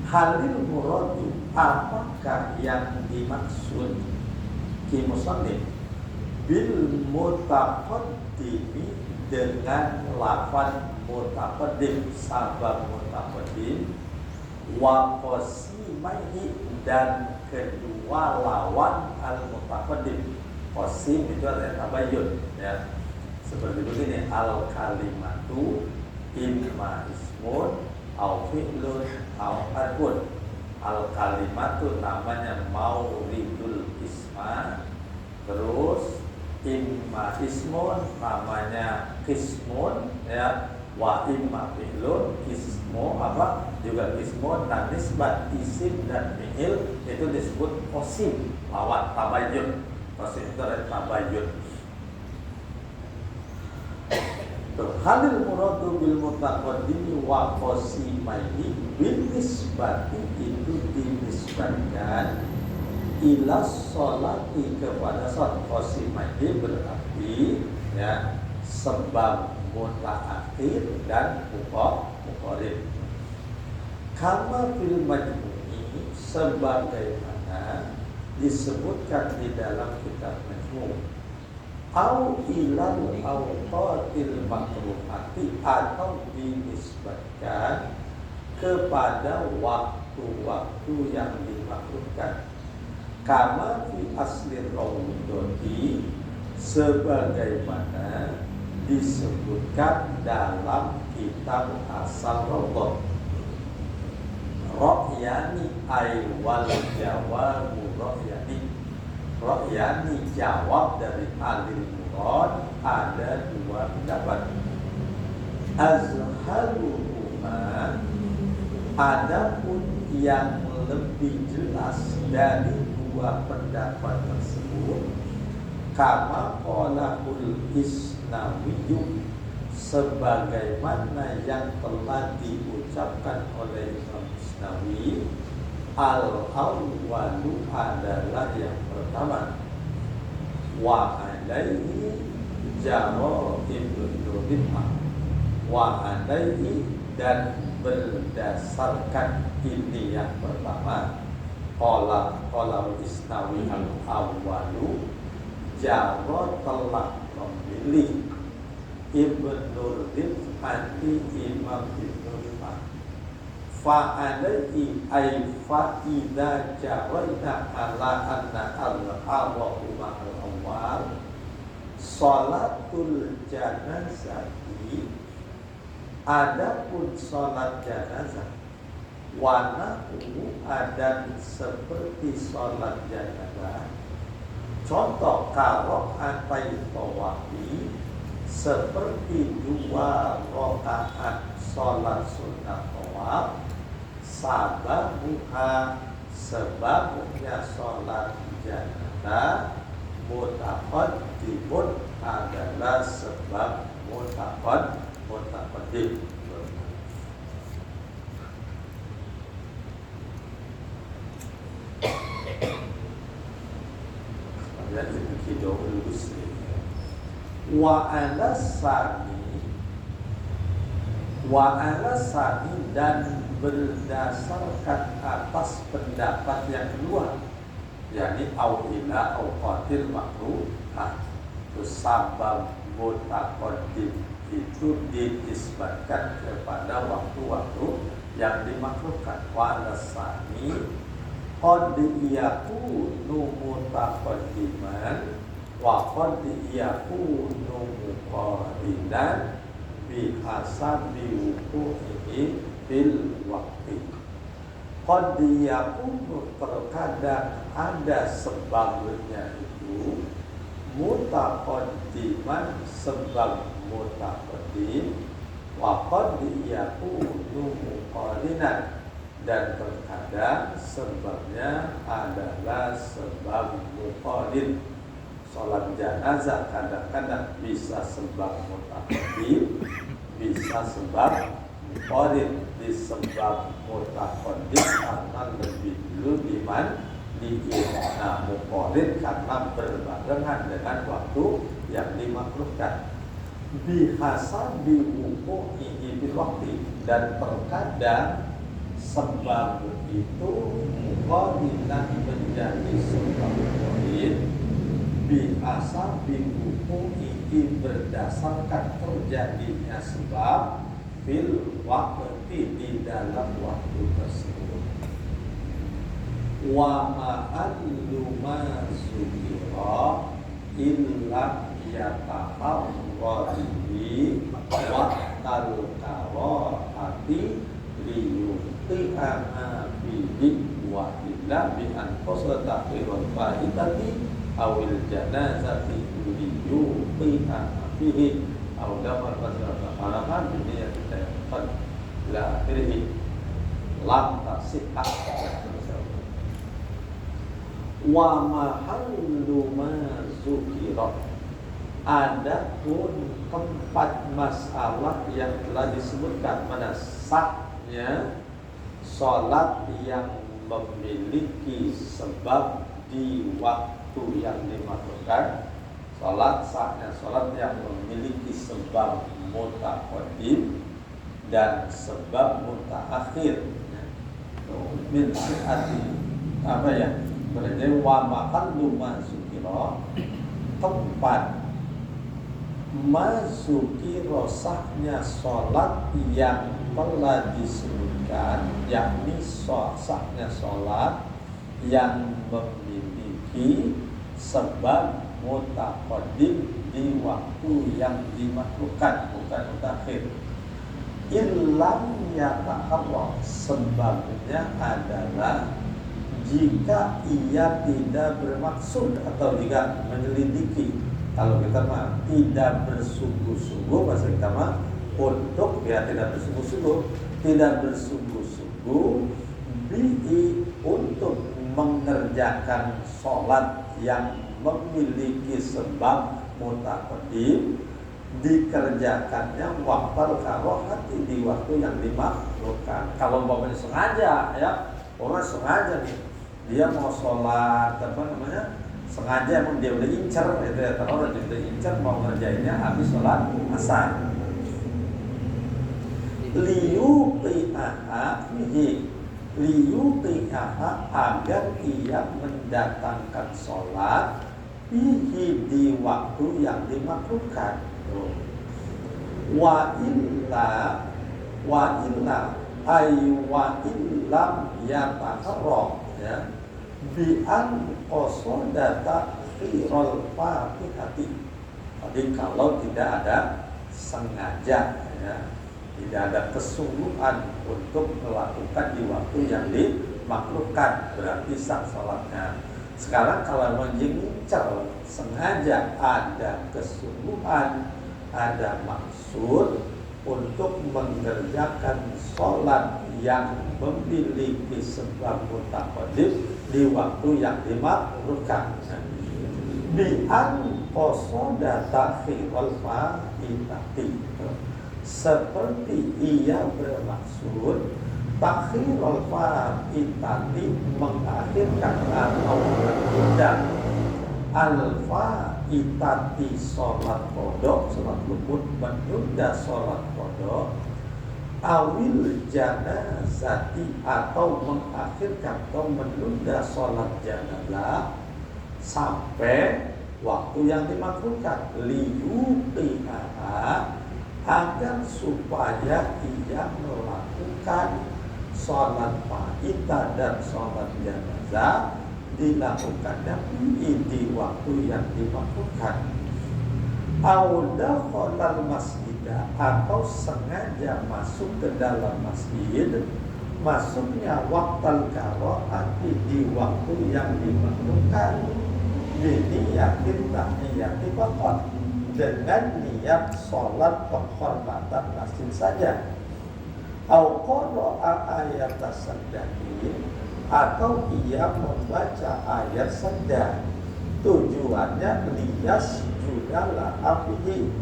[SPEAKER 1] Halil muradu apakah yang dimaksud ki musannif bil mutaqaddimi dengan lafaz mutaqaddim sabab mutaqaddim wa qasimaihi dan kedua lawan al mutaqaddim. Qasim itu adalah tabayyun ya. Seperti begini al kalimatu imma ismun au fi'lun au harfun. Al kalimatu namanya mauridul isma, terus imma ismun namanya kismun ya, wa imma fi'lun ismu apa juga kismun, dan nisbat isim dan fi'il itu disebut qasim lawan tabayyun. Qasim itu adalah tabayyun. Halil muradu bil mutaqaddimi wa qasimaihi bin nisbati itu dinisbatkan ila sholati kepada sholat. Qasimaihi berarti ya sebab mutaakhir dan muqarrib. Kama fil majmu'i sebagaimana disebutkan di dalam kitab Majmu'. Au ilal awqatil makruhati atau dinisbatkan kepada waktu-waktu yang dimakruhkan. Kama fi asli rawdoti sebagaimana disebutkan dalam kitab asal rawdot. Ra'yani ay wal jawabu ra'yani. Ra'yani jawab dari alil murad ada dua pendapat. Azharuhuma adapun yang lebih jelas dari dua pendapat tersebut kama qalahul Isnawiyyu sebagaimana yang telah diucapkan oleh Imam Isnawi. Al-awwalu adalah yang pertama. Wa alaihi jaro ibnu Ribah. Wa alaihi dan berdasarkan ini yang pertama. Qala Isnawi al-awwalu jaro telah memilih Ibnu Ribah Imam Ibnu Ribah. Fa'alaihi ay fa'idha jawaita ala anna al-awahu ma'al awal sholatul janazati. Adapun sholat janazah wanahu dan seperti sholat janazah contoh karok atai tawafi seperti 2 rakaat sholat sunnah tawaf, sababuha sebabnya sholat janazah, mutaqaddimun adalah sebab mutaqaddim. Dan itu Hidayul Muslim. Wa alasani dan berdasarkan atas pendapat yang kedua, yakni awila awqatil makruhah, sabab mutaqaddim itu dinisbatkan kepada waktu-waktu yang dimakruhkan. Wa alasani qad yakunu mutaqaddiman wa qad yakunu muqarinan bihasabi wuqu'ihi fil waqti. Qad yakunu terkadang ada sebabnya itu mutaqaddiman sebab mutaqaddim, wa qad yakunu muqarinan dan terkadang sebabnya adalah sebab muqarin. Sholat janazah kadang-kadang bisa sebab mutaqaddim, bisa sebab muqarin. Disebab mutaqaddim karena lebih dulu muqarin karena berbarengan dengan waktu yang dimakruhkan. Bihasabi wuqu'ihi bil waqti, dan terkadang sebab itu muqarinan menjadi sebab muqarin biasa bihukumihi berdasarkan terjadinya sebab fil waqti di dalam waktu tersebut. Wa ma'allu ma sukira illa yataharrarihi waqtal karahati liyuti'ama bihi wa illa bi'an qasata qirul fa'idati awil janazati liyuti'ama bihi aw damar qasata halaman dunia kita yang la akhirih lam tasihah. Wa mahallu ma zukira, adapun tempat masalah yang telah disebutkan mana sahnya sholat yang memiliki sebab di waktu yang dimakruhkan, sahnya sholat yang memiliki sebab mutaqaddim dan sebab mutaakhir. Min sihati apa ya? Berarti wa mahallu ma zukira, tempat masuki rosahnya sholat yang telah disebutkan, yakni sahnya sholat yang memiliki sebab mutaqaddim di waktu yang dimakruhkan, bukan mutakhir. Illam yataharra, sebabnya adalah jika ia tidak bermaksud atau jika menyelidiki. Kalau kita mah tidak bersungguh-sungguh, bahasa kita mah untuk ya tidak bersungguh-sungguh bihi untuk mengerjakan sholat yang memiliki sebab mutaqaddim, dikerjakannya waktu karohati di waktu yang dimakruhkan. Kalau umpamanya sengaja ya, orang sengaja nih dia mau sholat sengaja emang dia udah incer gitu ya, kalau udah incer mau ngerjainnya habis sholat asar. Liyuti'aha agar ia mendatangkan sholat fihi di waktu yang dimakruhkan. Wa illa illam yataharra ya bi an qasada khirul fatihati. Jadi kalau tidak ada sengaja ya, tidak ada kesungguhan untuk melakukan di waktu yang dimakruhkan, berarti sah salatnya. Sekarang kalau mengincar sengaja ada kesungguhan ada maksud untuk mengerjakan sholat yang memiliki sebab mutaqaddim di waktu yang dimakruhkan. Bi'an qosoda takhirul fa'itati, seperti ia bermaksud takhirul fa'itati, mengakhirkan atau menunda al-fa'itati, sholat qodok, sholat luput, menunda sholat qodok, awil janazati, atau mengakhirkan atau menunda sholat janazah sampai waktu yang dimakruhkan, liyuqiha, agar supaya ia melakukan sholat fa'ita dan sholat janazah dilakukannya di waktu yang dimakruhkan. Auda kholal masjid, atau sengaja masuk ke dalam masjid, masuknya waktu qiraati di waktu yang dimakruhkan, biniyatin tahiyyati faqat, dengan niat sholat penghormatan masjid saja. Au qara'a ayat as-sajdah, atau ia membaca ayat sajdah, tujuannya liyas judala afihi,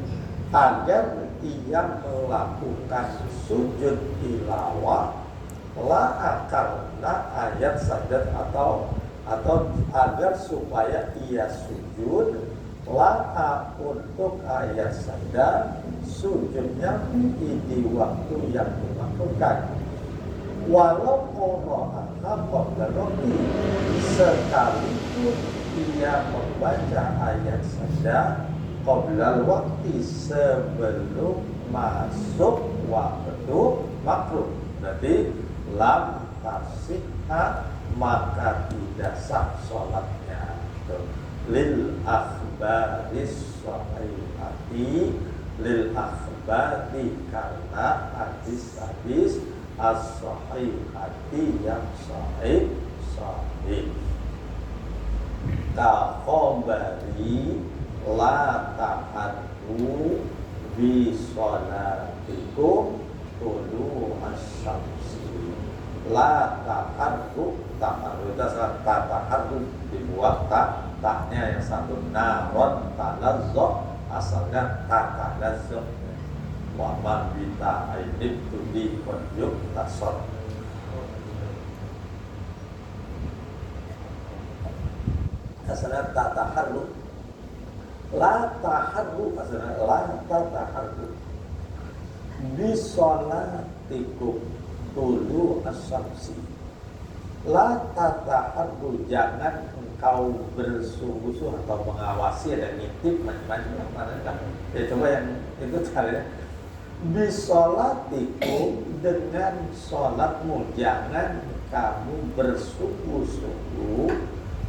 [SPEAKER 1] agar ia melakukan sujud tilawah la karena ayat sajdah, atau agar supaya ia sujud la untuk ayat sajdah, sujudnya di waktu yang dimakruhkan. Walau qira'atnya qabla roti, sekalipun ia membaca ayat sajdah qabla waktu, sebelum masuk waktu makruh, berarti lam tasihha, maka tidak sah sholatnya. Lil akhbaris sahihati, lil akhbari, karena hadis-hadis as-sahihati yang sahih. Ka khabari la ta'addu bi sholatikum tulu asy-syamsi. La ta'addu, itu ta'addu dibuat taknya yang satu naron talazzo, asalnya tatalazzo. Wa ma bita aidib tudi konjuk tasor. Asalnya tataharru, la taharru, asalnya la tataharru bisolatikum tulu asyamsi. La tataharru, jangan engkau bersungguh-sungguh atau mengawasi dan ngintip macam-macam mana kan. Ya coba yang itu caranya. Bisolatikum, dengan sholatmu, jangan kamu bersungguh-sungguh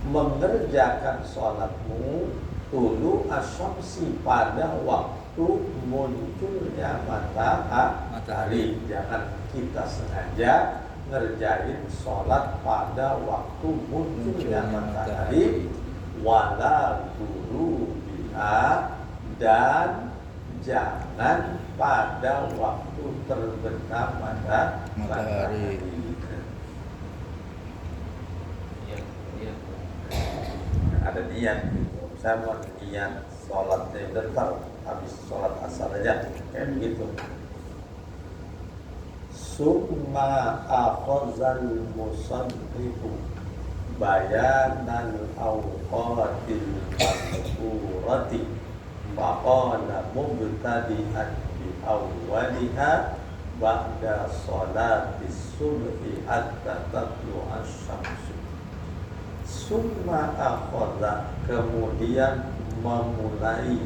[SPEAKER 1] mengerjakan sholatmu tulu asyamsi, pada waktu munculnya matahari. Jangan kita sengaja ngerjain sholat pada waktu munculnya matahari. Wala guru biha, dan jangan pada waktu terbenam matahari. Ada niat, saya mau niat sholatnya bentar, habis sholat asar aja, kayak begitu. Summa akhazal musannifu bayanal awqatil madhkurati faqala mubtadi'an bi awwaliha ba'da sholatis subhi hatta tatlu'a asy-syamsu. Summa akhadha, kemudian memulai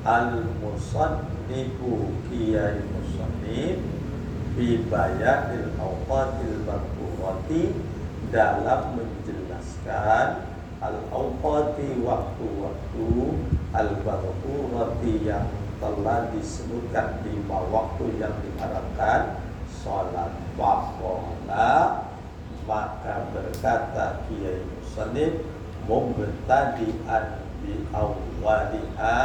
[SPEAKER 1] al-musannifu, kiai musannif, bi bayanil awqatil madhkurati, dalam menjelaskan al-awqati, waktu-waktu, al-madhkurati, yang telah disebutkan 5 waktu yang diharapkan sholat. Waqala, maka berkata kiai musannif, mubtadi'an bi awwaliha,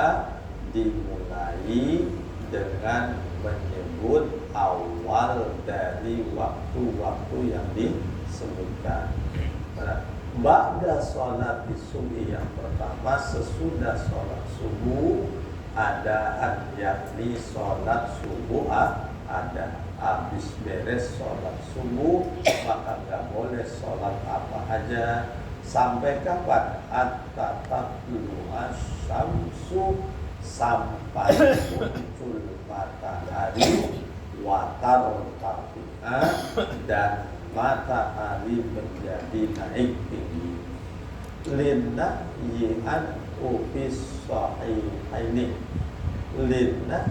[SPEAKER 1] dimulai dengan menyebut awal dari waktu-waktu yang disebutkan. Ba'da sholat subuh yang pertama, sesudah sholat subuh adaan, yakni sholat subuh ada. Habis beres sholat subuh maka nggak boleh sholat apa aja sampai kapan? Hatta tatlu asyamsu, sampai muncul matahari, watar tafi'a, dan matahari menjadi naik tinggi. Linna yi'an ufis sahihaini, linna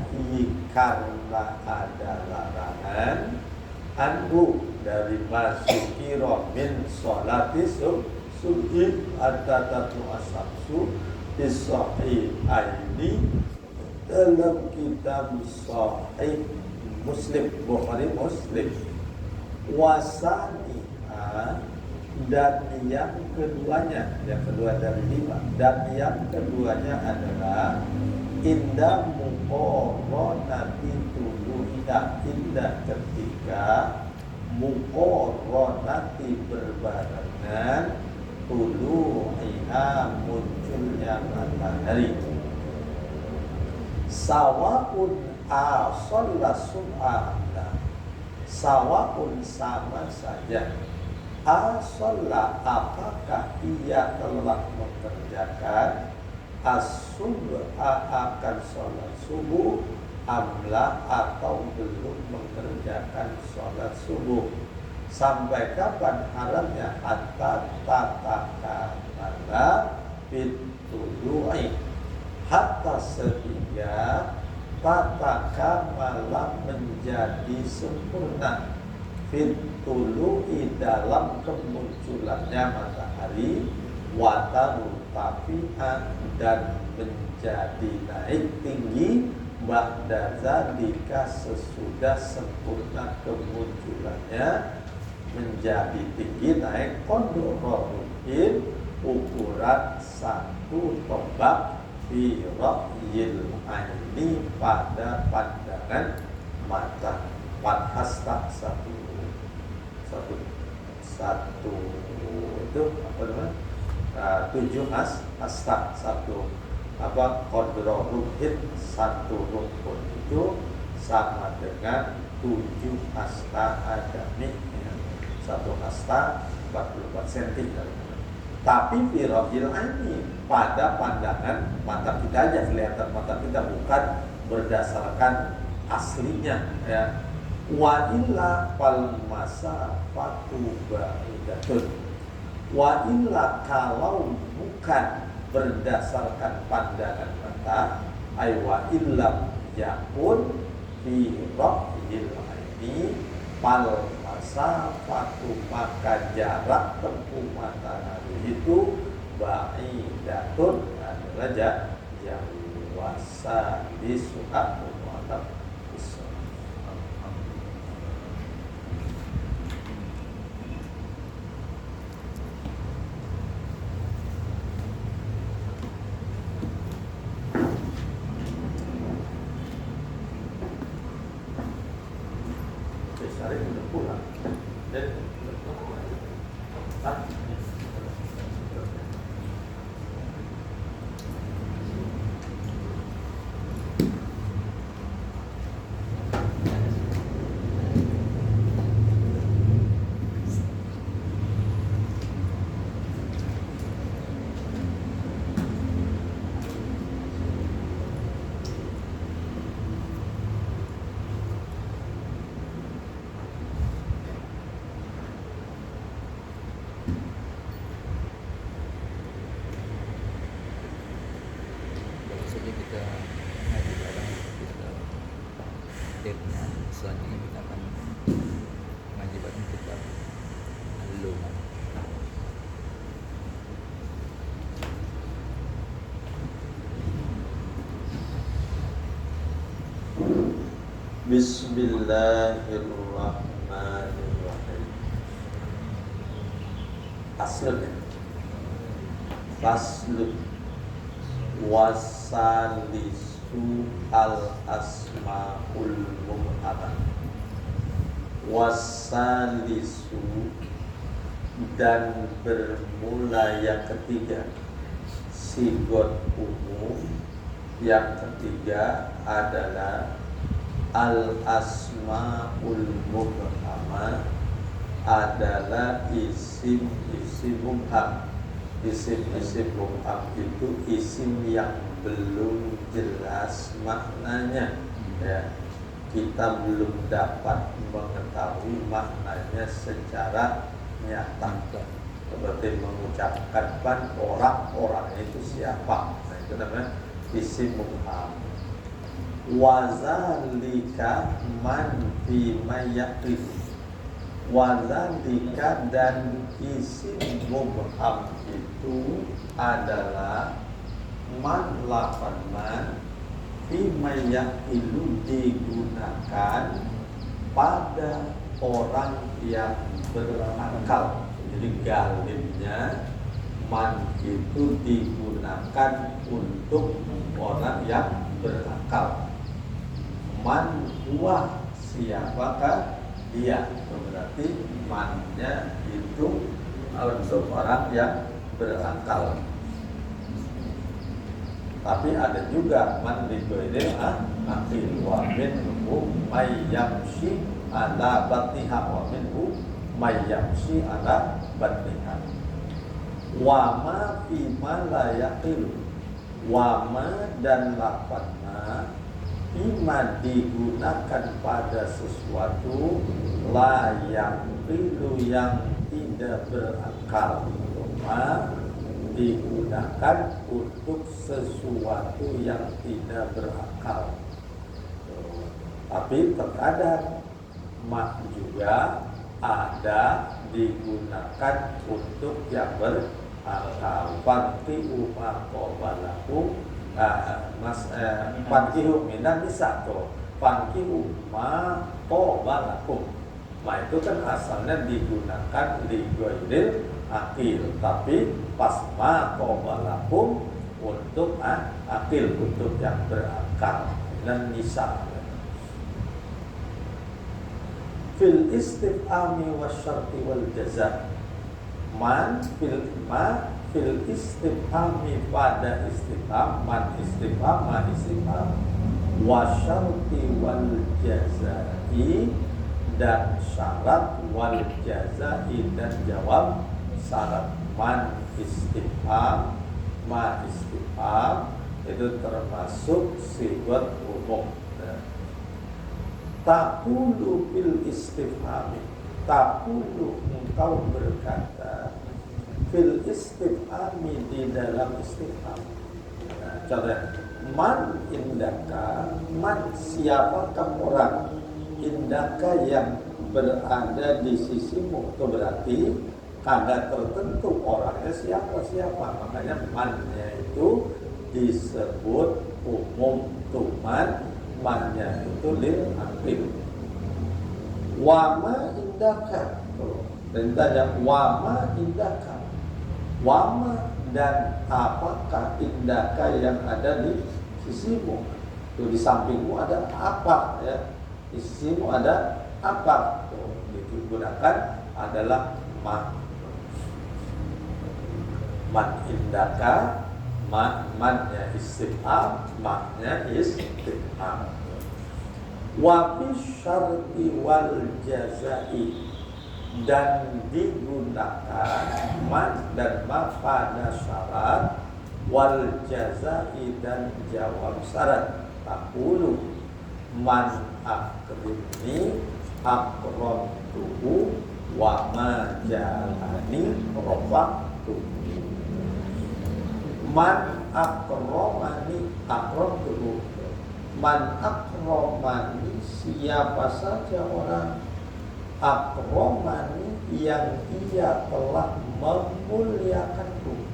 [SPEAKER 1] karena ada larangan anhu dari masuki min sholati subhi atatatu asamsu isahihaini, dalam kitab sahih Muslim, Bukhari Muslim. Wasaniha, dan yang keduanya, yang kedua dari 5, dan yang keduanya adalah indah muqarranati tulu'iha, indah ketika muqarranati berbarengan tulu'iha munculnya matahari. Sawaun asalla subhana, sawaun sama saja, asalla apakah ia telah mengerjakan as-subha akan sholat subuh, amla atau belum mengerjakan sholat subuh. Sampai kapan haramnya? Hatta tatakamala bitulu'i, hatta sehingga tatakamala menjadi sempurna, fitulu'i dalam kemunculannya matahari, wataru tafi'an dan menjadi naik tinggi, ba'da zalika sesudah sempurna kemunculannya menjadi tinggi naik qadruhin ukuran satu tombak, fi ra'yil aini pada pandangan mata. Hasta satu itu apa namanya? 7 hasta satu apa qadruhin satu rukun itu sama dengan 7 hasta adami, ya. 1 hasta 44 cm. Tapi firaqil aini pada pandangan mata kita aja, kelihatan mata kita, bukan berdasarkan aslinya, ya. Wa illa fal masafatu ba'idatun, wa illa kalau bukan berdasarkan pandangan mata, ay wa illam yakun fi ra'yil aini fal masafatu, maka jarak tempuh matahari itu ba'idatun adalah yang wasa di surat mu'atab. Syarif udah pulang dan
[SPEAKER 2] selanjutnya kita akan ngaji bareng kitab Al-Lumah.
[SPEAKER 1] Bismillahirrahmanirrahim. Faslun. Faslun. Was wasalisu al asmaul mubhamah. Wasalisu dan bermula yang ketiga, sigot umum yang ketiga adalah al asmaul mubhamah, adalah isim-isim mubham. Isim-isim mubham itu isim yang belum jelas maknanya, ya. Kita belum dapat mengetahui maknanya secara nyata. Seperti mengucapkan orang itu siapa. Nah, itu namanya isim mubham. Wazalika man fi mayyaqin. Wazalika dan isim mubham itu adalah man lafan man bima yaqilu digunakan pada orang yang berakal. Jadi galibnya man itu digunakan untuk orang yang berakal. Man huwa, siapakah dia? Berarti mannya itu untuk orang yang berakal. Tapi ada juga man lighairil aqil wa minhu may yamshi ala batniha wa minhu may yamshi ala batniha. Wa ma fi ma la yaqil. Wa ma dan lafaz ma bima digunakan pada sesuatu la yaqilu yang tidak berakal. Ma digunakan untuk sesuatu yang tidak berakal. Tapi terkadang mak juga ada digunakan untuk yang berakal. Fankihu ma qabalakum fankihu minan nisa tuh. Fankihu ma qabalakum. Nah itu kan asalnya digunakan li ghairil akil, tapi pas ma qabalakum untuk akil, untuk yang berakal. Dan nisa fil istifhami wasyarti wal jaza. Man fil istifhami pada istifham, man istifham ma istifham, wasyarti wal jazai dan syarat, wal jazai dan jawab syarat. Man istifham ma istifham itu termasuk sigot umum. Taqulu fil istifhami, taqulu engkau berkata fil istifhami di dalam istifham. Contoh, man indaka, man siapakah orang, indaka yang berada di sisimu. Itu berarti tanda tertentu orangnya siapa. Makanya mannya itu disebut umum. Tuman mannya itu lil akil. Wama indaka, dan tanya wama indaka, wama dan apakah indaka yang ada di sisimu. Itu di sampingmu ada apa, ya? Di sisimu ada apa? Digunakan adalah man indaka, mannya istifham, maknya istifham. Wa fi syarti wal jazai, dan digunakan man dan ma pada syarat, wal jazai dan jawab syarat. Taqulu man akrimni akramtuhu wa ma jalani rafa'tuhu. Man akramani akramtuhu. Man akramani, siapa saja orang akramani yang ia telah memuliakanku.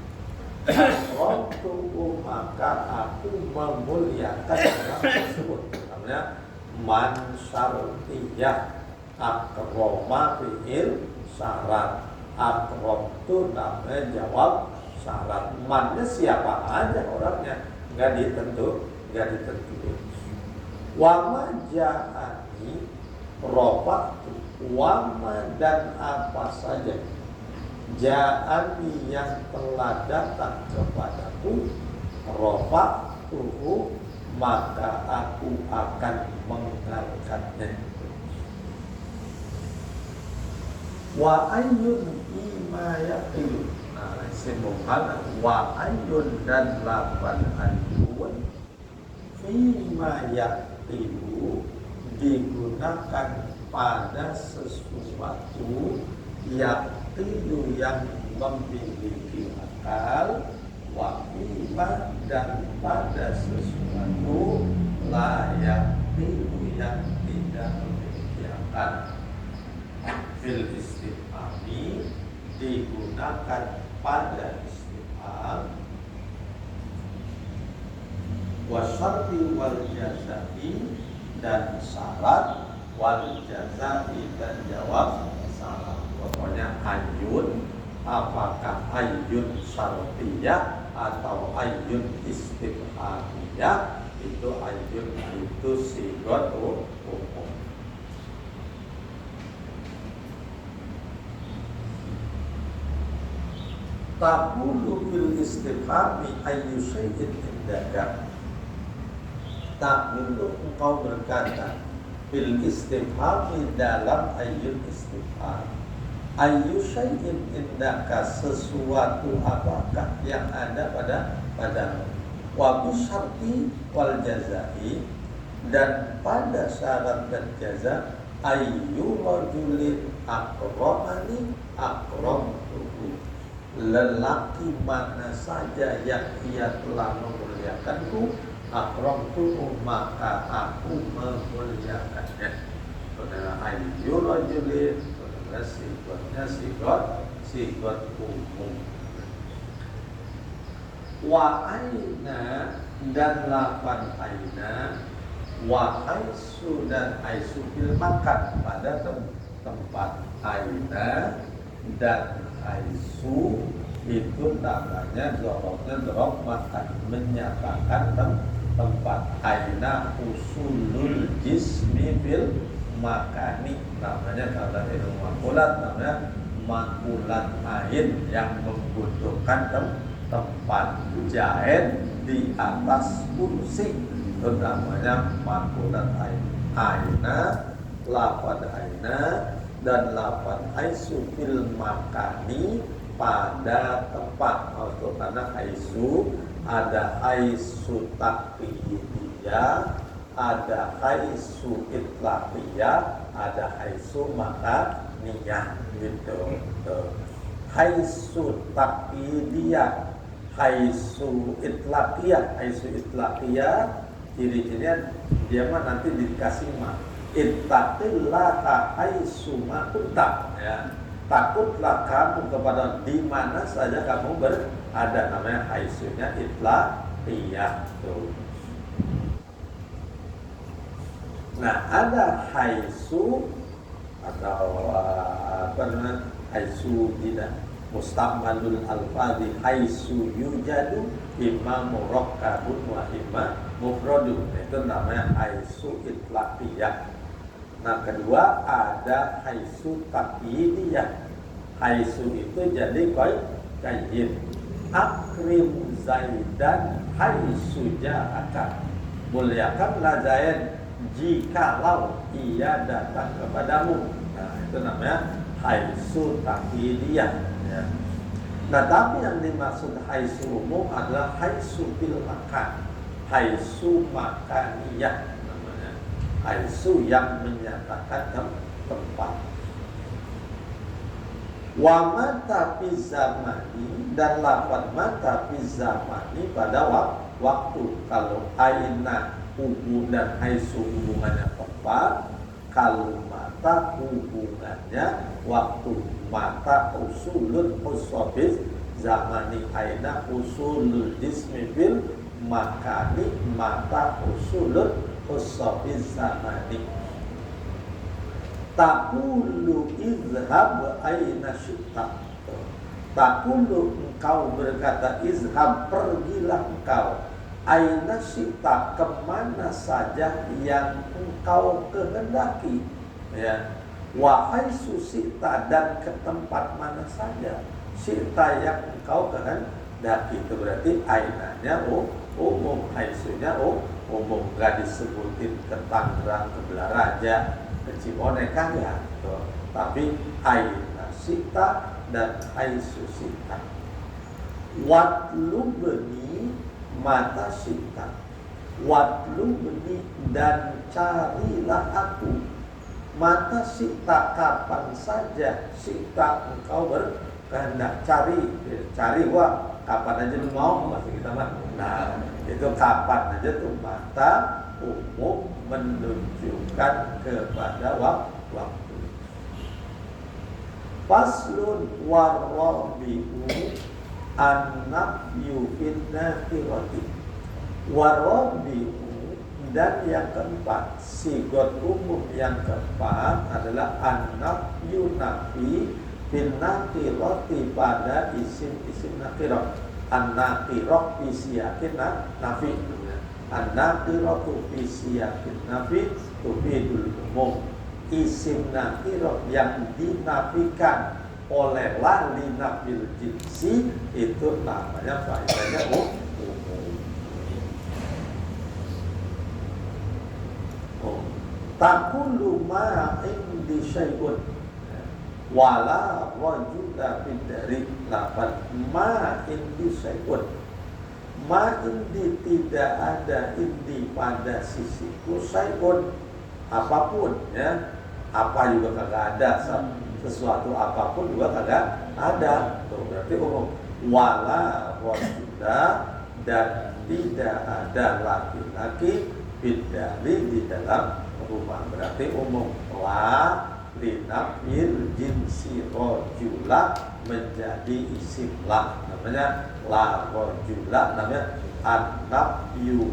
[SPEAKER 1] Akramtuhu, maka aku memuliakan orang tersebut. Namanya man syartiyah. Akrama fi'il syarat, akramtu namanya jawab syarat. Mannya siapa aja orangnya, nggak ditentu. Wama ja'ani rofa'tu, wama dan apa saja ja'ani yang telah datang kepadaku, rofa'tuhu maka aku akan mengangkatnya. Wa ayyun ima yaqilu, nah simbolan wa ayyun dan lapan ayyun ima yaqilu digunakan pada sesuatu yaqilu yang memiliki akal, wa ima dan pada sesuatu la yaqilu yang tidak memiliki akal. Fil istifhami digunakan pada istifham, wasyarti wal jazai dan syarat, wal jazai dan jawab syarat. Pokoknya ayun, apakah ayun syartiyah atau ayun istifhamiyah, itu ayun itu sigot umum. Taqulu fil istifhami ayyu syai'in indaka. Taqulu engkau berkata fil istifhami dalam ayyul istifham, ayyu syai'in indaka sesuatu apakah yang ada padamu, wa bisyarti wal jazai dan pada syarat dan jaza, ayyu rajulin akramani akramtuhu, lelaki mana saja yang ia telah memuliakanku, akramtuhu maka aku memuliakannya. Saudara ayyu rajulin, saudara sigot umum. Wa aina dan lapan aina, wa aisu dan aisu fil makan pada tempat. Aina dan aisu itu namanya dzaraf makan, menyatakan tempat. Aina usulul jismi fil makani, namanya kalau ilmu makulat namanya makulat ain yang membutuhkan tempat. Jahit di atas kursi, itu namanya makulat ain. Aina, lapan aina dan lapan aisu fil makani pada tempat. Maksud karena aisu ada aisu taklidiyah, ada aisu itlaqiyah, ada aisu makaniyah gitu. Aisu taklidiyah, aisu itlaqiyah ciri-cirinya dia mah nanti dikasih mah ittaqillaha aisu ma kunta, ya. Takutlah kamu kepada di mana saja kamu berada, namanya haisunya itlaqiyah tuh. Nah, ada haisu atau apa namanya? Haisu tidak mustammalul alfadhi, haisu yujadu imma murakkabun wa imma mufradun. Itu namanya haisu itlaqiyah. Nah, kedua ada haisu taqyidiyah. Haisu itu jadi qayyid. Akrim Zaidan haisu ja'aka. Muliakanlah Zaid jikalau ia datang kepadamu. Nah, itu namanya haisu taqyidiyah, ya. Nah, tapi yang dimaksud haisu umum adalah haisu fil makan, haisu makaniyah. Haisu yang menyatakan tempat. Wa mata fi zamani dan lapan mata fi zamani pada waktu. Kalau aina hubungan haisu hubungannya tempat, kalau mata hubungannya waktu. Mata usulul usofis zamani, aina usulul jismi fil makani, mata usulul usofis zamani. Taqulu izhab aina syi'ta. Taqulu engkau berkata izhab pergilah engkau aina syi'ta, kemana saja yang engkau kehendaki, ya. Wa haitsu syi'ta, dan ke tempat mana saja syi'ta yang engkau kehendaki. Itu berarti ainanya umum, haitsunya umum, nggak disebutin ke Tangerang, ke Belaraja, ke Cibonek, kagak gitu. Tapi aina syi'ta dan haitsu syi'ta. Watlubni mata syi'ta, watlubni, dan carilah aku, mata syi'ta, kapan saja syi'ta engkau berkehendak. Cari wah, kapan aja lu mau, maksud kita mah. Nah, itu kapan aja tuh mata umum menunjukkan kepada waktu. Faslun warabi'u an-nafyu fin nakhirati. Warabi'u, dan yang keempat, sigot umum yang keempat adalah an-nafyu, nafi fin nakhirati, pada isim nakhirah. An-nakhirah fi siyakin nafi, an-nakhiratu fi siyakin nafi tufidul umum. Isim nakhirah yang dinafikan oleh la linafil jinsi itu namanya faedahnya umum. Taqulu ma indi syai'un wala rajula fid dari lafal ma indi syai'un. Ma indi, tidak ada, indi pada sisiku, syai'un apapun, ya. Apa juga kagak ada, sesuatu apapun juga kagak ada. Tuh, berarti umum. Wala rajula, dan tidak ada laki-laki bidali di dalam rumah, berarti umum. La linafil jinsi rajula menjadi isim la, namanya la rajula, namanya an-nafyu,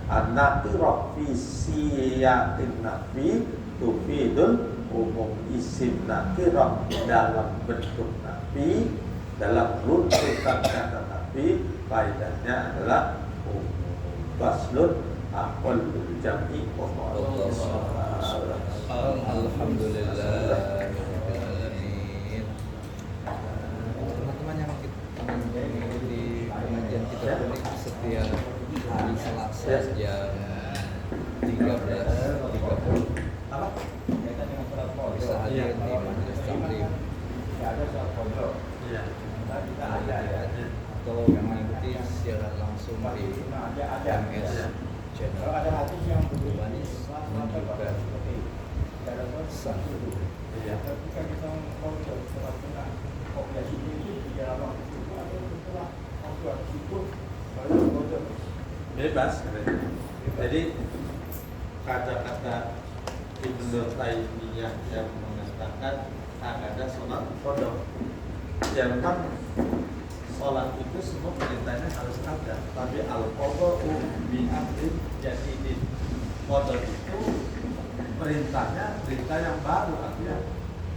[SPEAKER 1] an-naqirah fi siyakin nafi tufidul umum. Isim naqirah dalam bentuk nafi, dalam runtutan kata nafi, faedahnya adalah umum. Faslun aqallul jam'i wa
[SPEAKER 2] Alhamdulillah. Teman-teman yang di pengajian kita ini setiap hari Selasa jam 13.30 bisa hadir di majelis taklim atau mengikuti siaran langsung di MS channel Manis menunjukkan satu.
[SPEAKER 4] Ketika kita mau melakukan kopiasi ini di dalam waktu itu atau setelah waktu itu baru
[SPEAKER 1] bebas. Jadi kata-kata Ibnu Taimiyah yang mengatakan ada sholat qadha, yang kan sholat itu semua perintahnya harus ada, tapi al-qadha'u bi amrin jadidin. Qadha itu perintahnya perintah yang baru,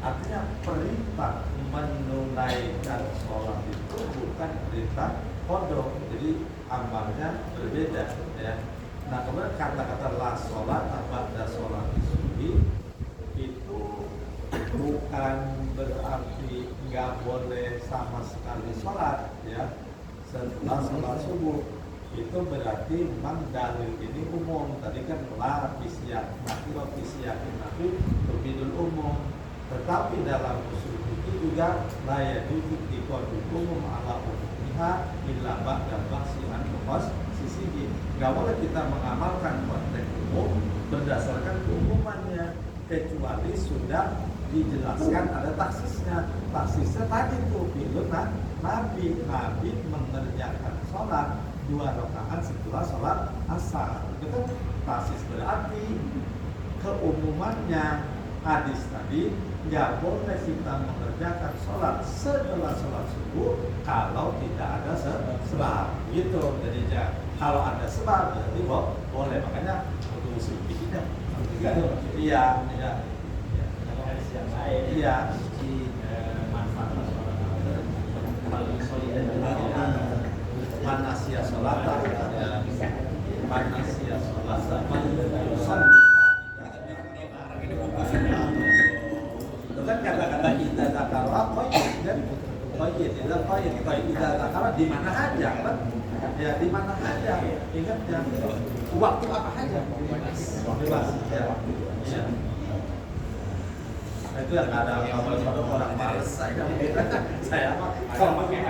[SPEAKER 1] artinya perintah menunaikan sholat itu bukan perintah qadha, jadi amalnya berbeda, ya. Nah, kemudian kata-kata la sholat ba'da sholat subuh itu bukan berarti nggak boleh sama sekali sholat, ya, setelah sholat subuh. Itu berarti memang dalil ini umum. Tadi kan la fisyak, nakiro fisyakin nafi berbidul umum. Tetapi dalam usul fikih juga la yajuzu tiqadul umum ala umumiha illa ba'da bahsi'an khas sisihi. Nggak boleh kita mengamalkan konteks umum berdasarkan keumumannya, kecuali sudah dijelaskan ada taksisnya. Taksisnya tadi tuh bilun Nabi mengerjakan sholat 2 rakaat setelah sholat asar. Itu taksis, berarti keumumannya hadis tadi nggak boleh kita mengerjakan sholat setelah sholat subuh kalau tidak ada sebab gitu. Jadi kalau ada sebab berarti boleh, makanya untuk usul fikihnya gitu. Iya.
[SPEAKER 4] hadis yang lain
[SPEAKER 1] Iya.
[SPEAKER 4] manfaat sholat
[SPEAKER 1] nasiya sholatan ya man nasiya sholatan man yusalli. Itu kan kata-kata idza dzakara qayyid kan, qayyid idza qayyid idza dzakara di mana aja kan, ya di mana aja, ingat ya waktu apa aja, bebas ya. Ya. Nah, itu yang ada kalau orang males saya apa kalau pakai